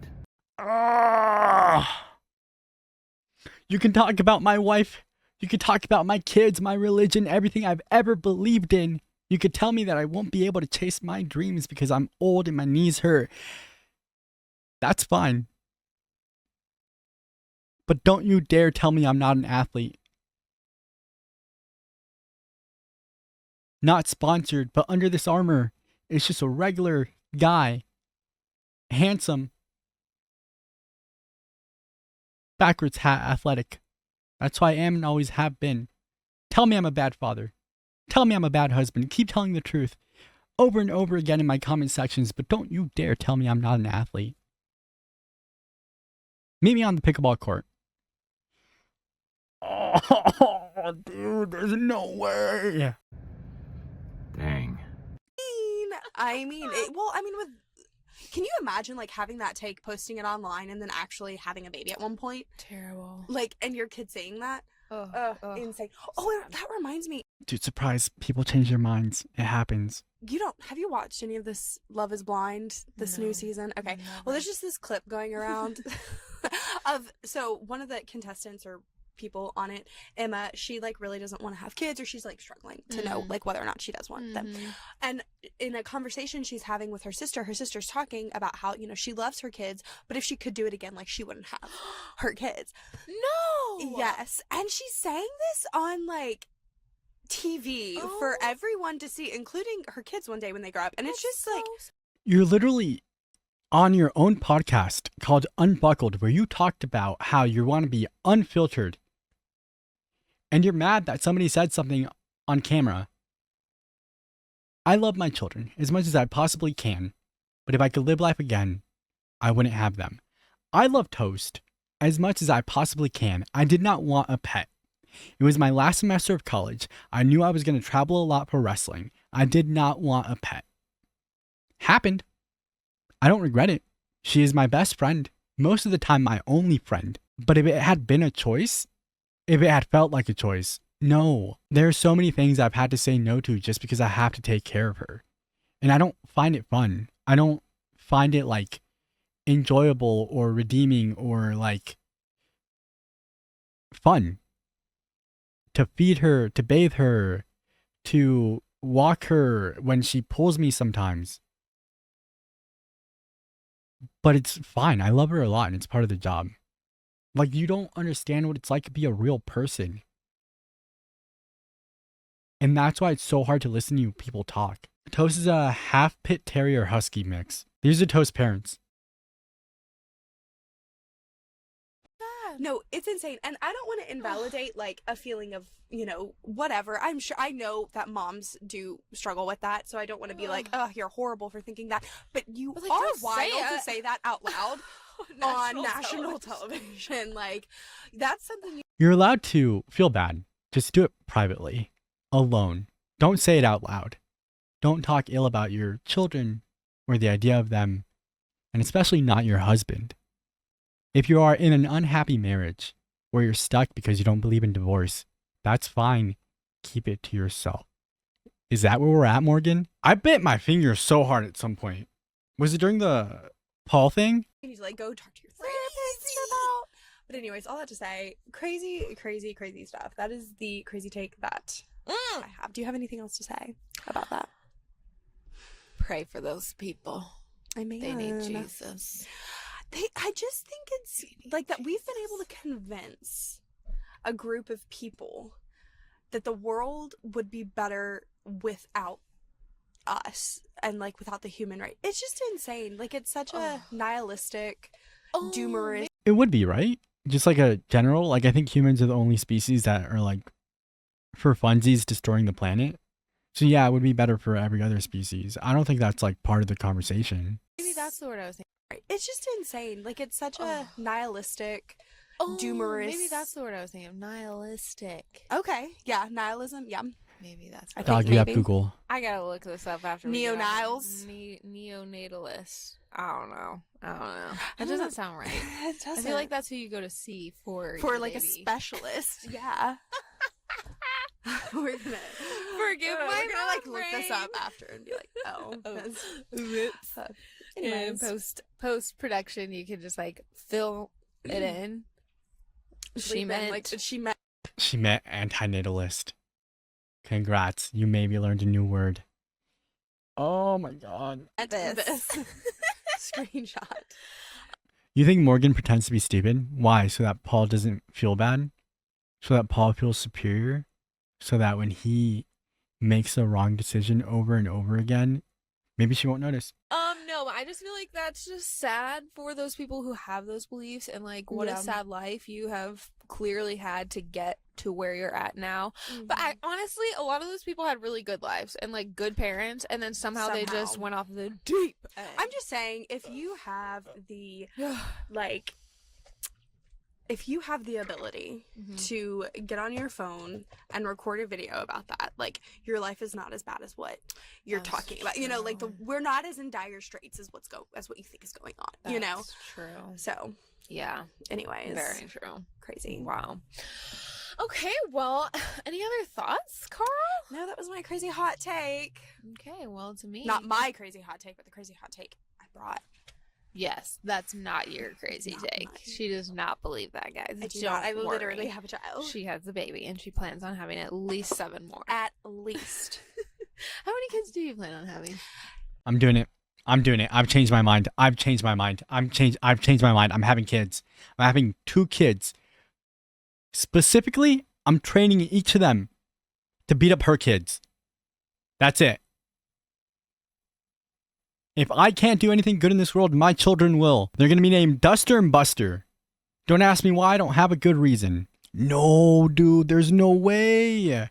You can talk about my wife. You can talk about my kids, my religion, everything I've ever believed in. You could tell me that I won't be able to chase my dreams because I'm old and my knees hurt. That's fine. But don't you dare tell me I'm not an athlete. Not sponsored, but under this armor, it's just a regular guy. Handsome. Backwards hat athletic. That's who I am and always have been. Tell me I'm a bad father. Tell me I'm a bad husband. Keep telling the truth over and over again in my comment sections, but don't you dare tell me I'm not an athlete. Meet me on the pickleball court. Oh, dude, there's no way. Dang. I mean, with can you imagine like having that take, posting it online, and then actually having a baby at one point? Terrible. Like, and your kid saying that? Insane. Oh, that reminds me. Dude, surprise. People change their minds. It happens. Have you watched any of this Love is Blind, this new season? Okay. Never. Well, there's just this clip going around so one of the contestants or people on it, Emma, she like really doesn't want to have kids, or she's like struggling to know like whether or not she does want them. And in a conversation she's having with her sister's talking about how, you know, she loves her kids, but if she could do it again, like she wouldn't have her kids. No. Yes. And she's saying this on like TV for everyone to see, including her kids one day when they grow up. And it's just like, You're literally on your own podcast called Unbuckled, where you talked about how you want to be unfiltered. And you're mad that somebody said something on camera. I love my children as much as I possibly can, but if I could live life again, I wouldn't have them. I love Toast as much as I possibly can. I did not want a pet. It was my last semester of college. I knew I was going to travel a lot for wrestling. I did not want a pet. Happened. I don't regret it. She is my best friend. Most of the time, my only friend. But if it had been a choice, if it had felt like a choice, no. There are so many things I've had to say no to just because I have to take care of her. And I don't find it fun. I don't find it like enjoyable or redeeming or like fun. To feed her, to bathe her, to walk her when she pulls me sometimes. But it's fine. I love her a lot and it's part of the job. Like, you don't understand what it's like to be a real person. And that's why it's so hard to listen to you people talk. Toast is a half pit terrier husky mix. These are Toast's parents. no, it's insane. And I don't want to invalidate like a feeling of, you know, whatever. I'm sure, I know that moms do struggle with that, so I don't want to be like, oh, you're horrible for thinking that. But you But, like, are don't say wild to it. say that out loud on national television. Like, that's something You're allowed to feel bad. Just do it privately, alone. Don't say it out loud. Don't talk ill about your children or the idea of them, and especially not your husband. If you are in an unhappy marriage where you're stuck because you don't believe in divorce, that's fine. Keep it to yourself. Is that where we're at, Morgan? I bit my finger so hard at some point. Was it during the Paul thing? you need to like go talk to your therapist about. But anyways, all that to say, crazy, crazy, crazy stuff. That is the crazy take that I have. Do you have anything else to say about that? Pray for those people. I mean, They need Jesus. I just think it's like that we've been able to convince a group of people that the world would be better without us and like without the human race. It's just insane. Like, it's such a nihilistic, doomerist. It would be, right? Just like a general, like I think humans are the only species that are like, for funsies, destroying the planet. So yeah, it would be better for every other species. I don't think that's like part of the conversation. Maybe that's the word I was thinking. It's just insane. Like, it's such a nihilistic, doomerist. Maybe that's the word I was thinking of. Nihilistic. Okay, yeah, nihilism, yeah. Maybe that's I what think Dog, you have maybe. Google. I gotta look this up after we get out. Neo-Niles? Neonatalist. I don't know. That doesn't sound right. It I doesn't. feel like that's who you go to see for for your like a baby. specialist. Yeah. We're gonna Forgive my we're gonna like mom look this brain. up after and be like, oh, that's Whoops. anyways. And post production, you can just like fill it in. She Leave in, meant she meant She met antinatalist. Congrats, you maybe learned a new word. Oh my god. this. Screenshot. You think Morgan pretends to be stupid? Why? So that Paul doesn't feel bad? So that Paul feels superior? So that when he makes a wrong decision over and over again, maybe she won't notice. no, I just feel like that's just sad for those people who have those beliefs, and like what Yeah. a sad life you have clearly had to get to where you're at now. But I honestly, a lot of those people had really good lives and like good parents, and then somehow they just Somehow. went off the deep end. I'm just saying, if you have the like if you have the ability to get on your phone and record a video about that, like, your life is not as bad as what you're talking about. You know, like, we're not as in dire straits as what you think is going on. You know, true. So Yeah. anyways, Very true. crazy. Wow. Okay, well, any other thoughts, Carl? No, that was my crazy hot take. Okay, well, to me. Not my crazy hot take, but the crazy hot take I brought. Yes, that's not your crazy Not take. mine. She does not believe that, guys. I do not. I will literally have a child. She has a baby, and she plans on having at least 7 more. At least. How many kids do you plan on having? I'm doing it. I've changed my mind. I've changed my mind. I'm having kids. I'm having 2 kids. Specifically, I'm training each of them to beat up her kids. That's it. If I can't do anything good in this world, my children will. They're going to be named Duster and Buster. Don't ask me why. I don't have a good reason. No, dude, there's no way.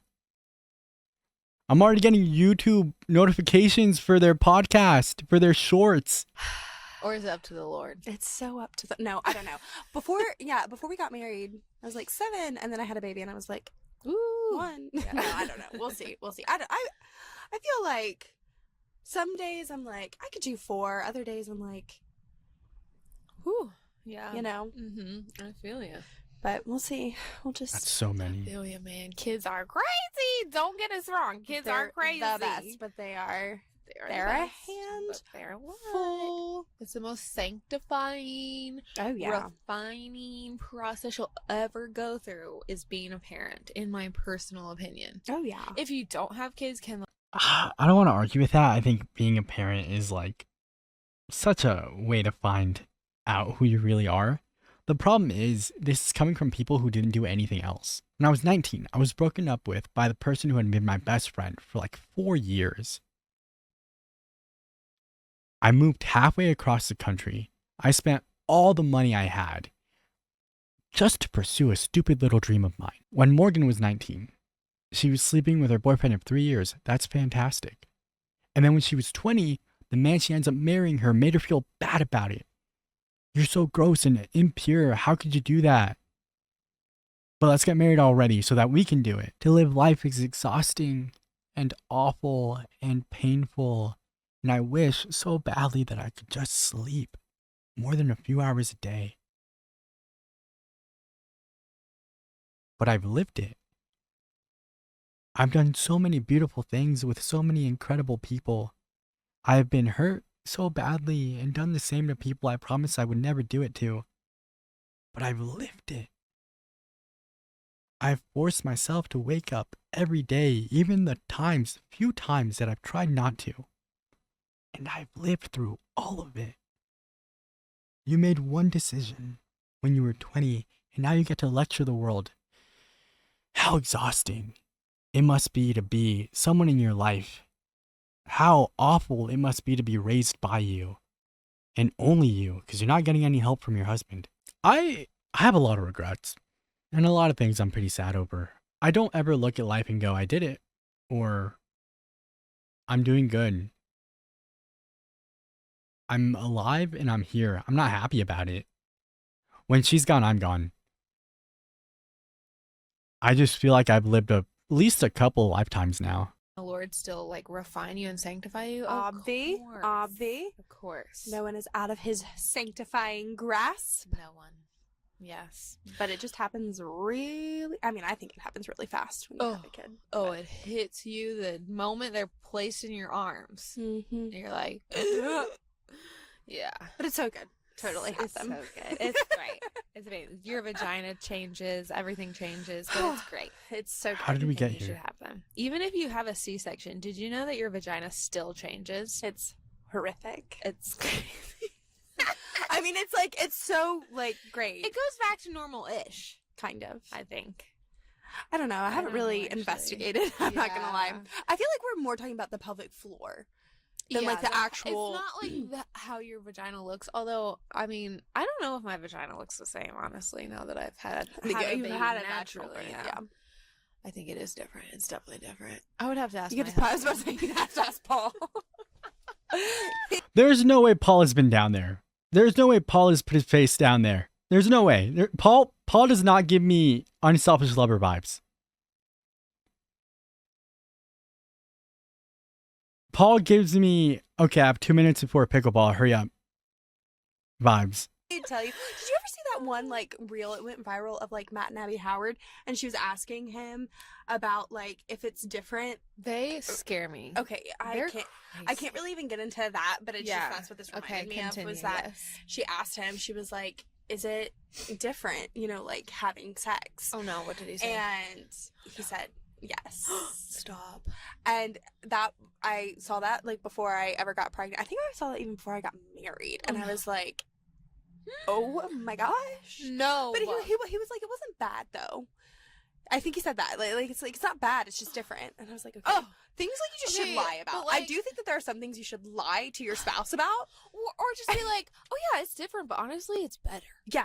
I'm already getting YouTube notifications for their podcast, for their shorts. Or is it up to the Lord? It's so up to the... No, I don't know. Before we got married, I was like 7, and then I had a baby, and I was like, Ooh. 1. Yeah. No, I don't know. We'll see. I feel like some days I'm like, I could do 4. Other days I'm like, Whew. Yeah. you know. I feel you. But we'll see. We'll just... That's so many. I feel you, man. Kids are crazy. Don't get us wrong. Kids are crazy. the best, but they're They're a the best, hand but they're what? full. It's the most sanctifying, Oh, yeah. refining process you'll ever go through is being a parent, in my personal opinion. Oh, yeah. If you don't have kids, can I don't want to argue with that. I think being a parent is like such a way to find out who you really are. The problem is this is coming from people who didn't do anything else. When I was 19, I was broken up with by the person who had been my best friend for like 4 years. I moved halfway across the country. I spent all the money I had just to pursue a stupid little dream of mine. When Morgan was 19, she was sleeping with her boyfriend of 3 years. That's fantastic. And then when she was 20, the man she ends up marrying her made her feel bad about it. You're so gross and impure. How could you do that? But let's get married already so that we can do it. To live life is exhausting and awful and painful. And I wish so badly that I could just sleep more than a few hours a day. But I've lived it. I've done so many beautiful things with so many incredible people. I have been hurt so badly and done the same to people I promised I would never do it to. But I've lived it. I've forced myself to wake up every day, even the few times that I've tried not to. And I've lived through all of it. You made one decision when you were 20, and now you get to lecture the world. How exhausting it must be to be someone in your life. How awful it must be to be raised by you. And only you, because you're not getting any help from your husband. I have a lot of regrets. And a lot of things I'm pretty sad over. I don't ever look at life and go, I did it. Or, I'm doing good. I'm alive and I'm here. I'm not happy about it. When she's gone, I'm gone. I just feel like I've lived at least a couple lifetimes now. the Lord still like refine you and sanctify you? Obvi. Of course. No one is out of his sanctifying grasp. No one. Yes. But it just happens really... I mean, I think it happens really fast when you have a kid. Oh, it hits you the moment they're placed in your arms. Mm-hmm. And you're like, yeah. But it's so good. Totally have It's them. so good. It's great. It's amazing. Your vagina changes. Everything changes. But it's great. It's so good. How did we get You should here? have them. Even if you have a C-section, did you know that your vagina still changes? It's horrific. It's crazy. I mean, it's like, it's so, like, great. It goes back to normal-ish, kind of. I think. I don't know. I haven't don't know, really actually. investigated. I'm not going to lie. Yeah. I feel like we're more talking about the pelvic floor than, like, the actual... It's not like how your vagina looks, although, I mean, I don't know if my vagina looks the same, honestly, now that I've had a You've baby had it naturally. naturally. Yeah. I think it is different. It's definitely different. I would have to ask You my could, I was about to husband. say, you have to ask Paul. There's no way Paul has been down there. There's no way Paul has put his face down there. There's no way. Paul, Paul does not give me unselfish lover vibes. Paul gives me, okay, I have 2 minutes before pickleball, hurry up vibes. I tell you, did you ever see that one like reel? It went viral of like Matt and Abby Howard, and she was asking him about like if it's different. They scare me. Okay, I can't really even get into that, but it's just that's what this reminded me of was that she asked him, she was like, is it different, you know, like having sex? Oh no, what did he say? And he said yes. Stop. And that I saw that like before I ever got pregnant. I think I saw that even before I got married, and I was like, oh my gosh. No. But he was like, it wasn't bad though. I think he said that. Like it's not bad, it's just different. And I was like, okay. Oh, things like you just should lie about. Like, I do think that there are some things you should lie to your spouse about. Or just be like, oh yeah, it's different, but honestly it's better. Yeah.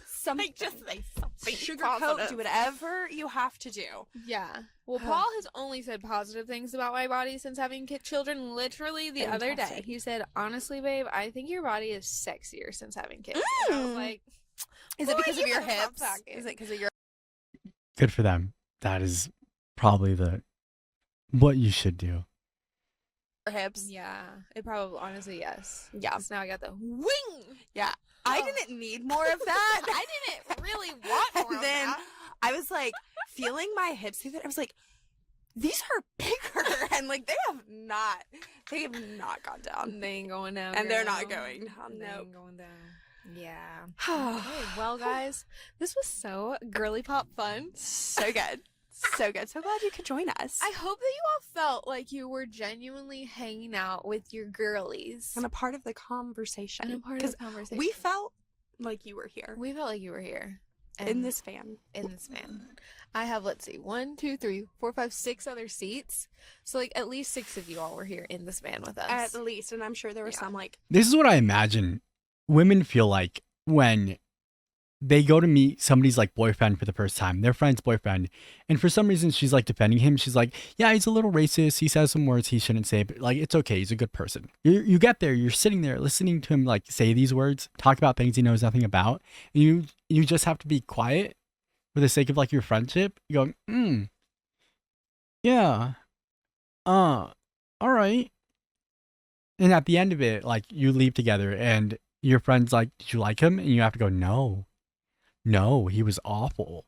Something. Like just say something. Sugarcoat, do whatever you have to do. Yeah. Well, Paul has only said positive things about my body since having children. Literally the other day, he said, honestly, babe, I think your body is sexier since having kids. And I was like, is it because of your hips? Is it because of your... Good for them. That is probably what you should do. Hips? Yeah. It probably, honestly, yes. Yeah. So now I got the wing. Yeah. I didn't need more of that. I didn't really want more of that. I was like feeling my hips through that. I was like, these are bigger, and like they have not gone down. They ain't going down, and they're not going down. They ain't going down. Yeah. Okay, well, guys, this was so girly pop fun. So good. So good. So glad you could join us. I hope that you all felt like you were genuinely hanging out with your girlies. And a part of the conversation. Because we felt like you were here. We felt like you were here. In this van. I have, let's see, 1, 2, 3, 4, 5, 6 other seats. So, like, at least 6 of you all were here in this van with us. At least. And I'm sure there were some, like... This is what I imagine women feel like when they go to meet somebody's like boyfriend for the first time, their friend's boyfriend, and for some reason she's like defending him. She's like, yeah, he's a little racist, he says some words he shouldn't say, but like it's okay, he's a good person. You get there, you're sitting there listening to him like say these words, talk about things he knows nothing about, and you just have to be quiet for the sake of like your friendship. You go, yeah, all right, and at the end of it, like you leave together and your friend's like, did you like him? And you have to go, no, he was awful.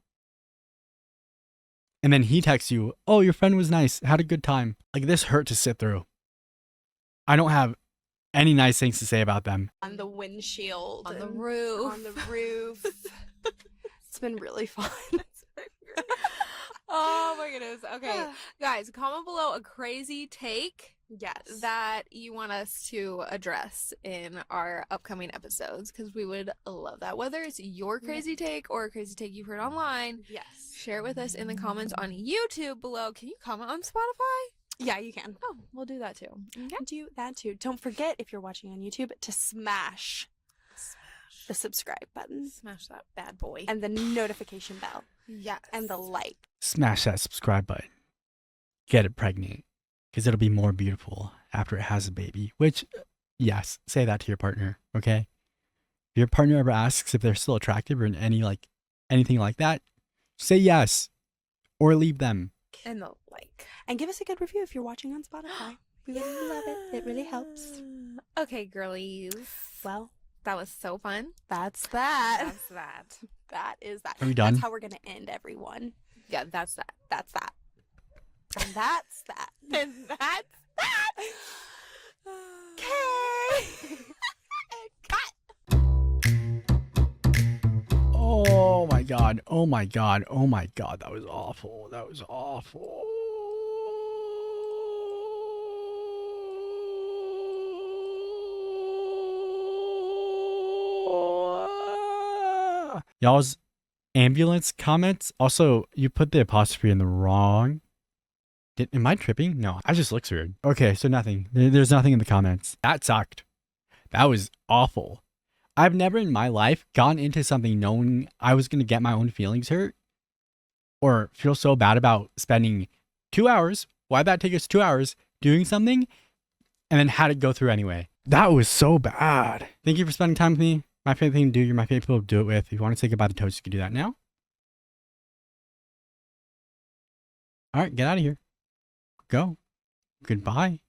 And then he texts you, oh, your friend was nice, had a good time. Like, this hurt to sit through. I don't have any nice things to say about them. On the windshield. On the roof. It's been really fun. Oh my goodness. Okay. Guys, comment below a crazy take that you want us to address in our upcoming episodes, because we would love that. Whether it's your crazy take or a crazy take you've heard online, share it with us in the comments on YouTube below. Can you comment on Spotify? Yeah, you can. Oh, we'll do that too. Okay. Do that too. Don't forget, if you're watching on YouTube, to smash the subscribe button. Smash that bad boy. And the notification bell. Yes. And the like. Smash that subscribe button. Get it pregnant. Because it'll be more beautiful after it has a baby. Which, yes, say that to your partner, okay? If your partner ever asks if they're still attractive or anything like that, say yes. Or leave them. And the like. And give us a good review if you're watching on Spotify. We really love it. It really helps. Okay, girlies. Well, that was so fun. That's that. That's that. That is that. Are we done? That's how we're going to end everyone. Yeah, that's that. That's that. And that's that. And that's that. Okay. Cut. Oh my god. Oh my god. Oh my god. That was awful. That was awful. Y'all's ambulance comments. Also, you put the apostrophe in the wrong. Am I tripping? No, I just looks weird. Okay, so nothing. There's nothing in the comments. That sucked. That was awful. I've never in my life gone into something knowing I was going to get my own feelings hurt or feel so bad about spending 2 hours. Why'd that take us 2 hours doing something and then had it go through anyway? That was so bad. Thank you for spending time with me. My favorite thing to do, you're my favorite people to do it with. If you want to say goodbye to toast, you can do that now. All right, get out of here. Go. Goodbye.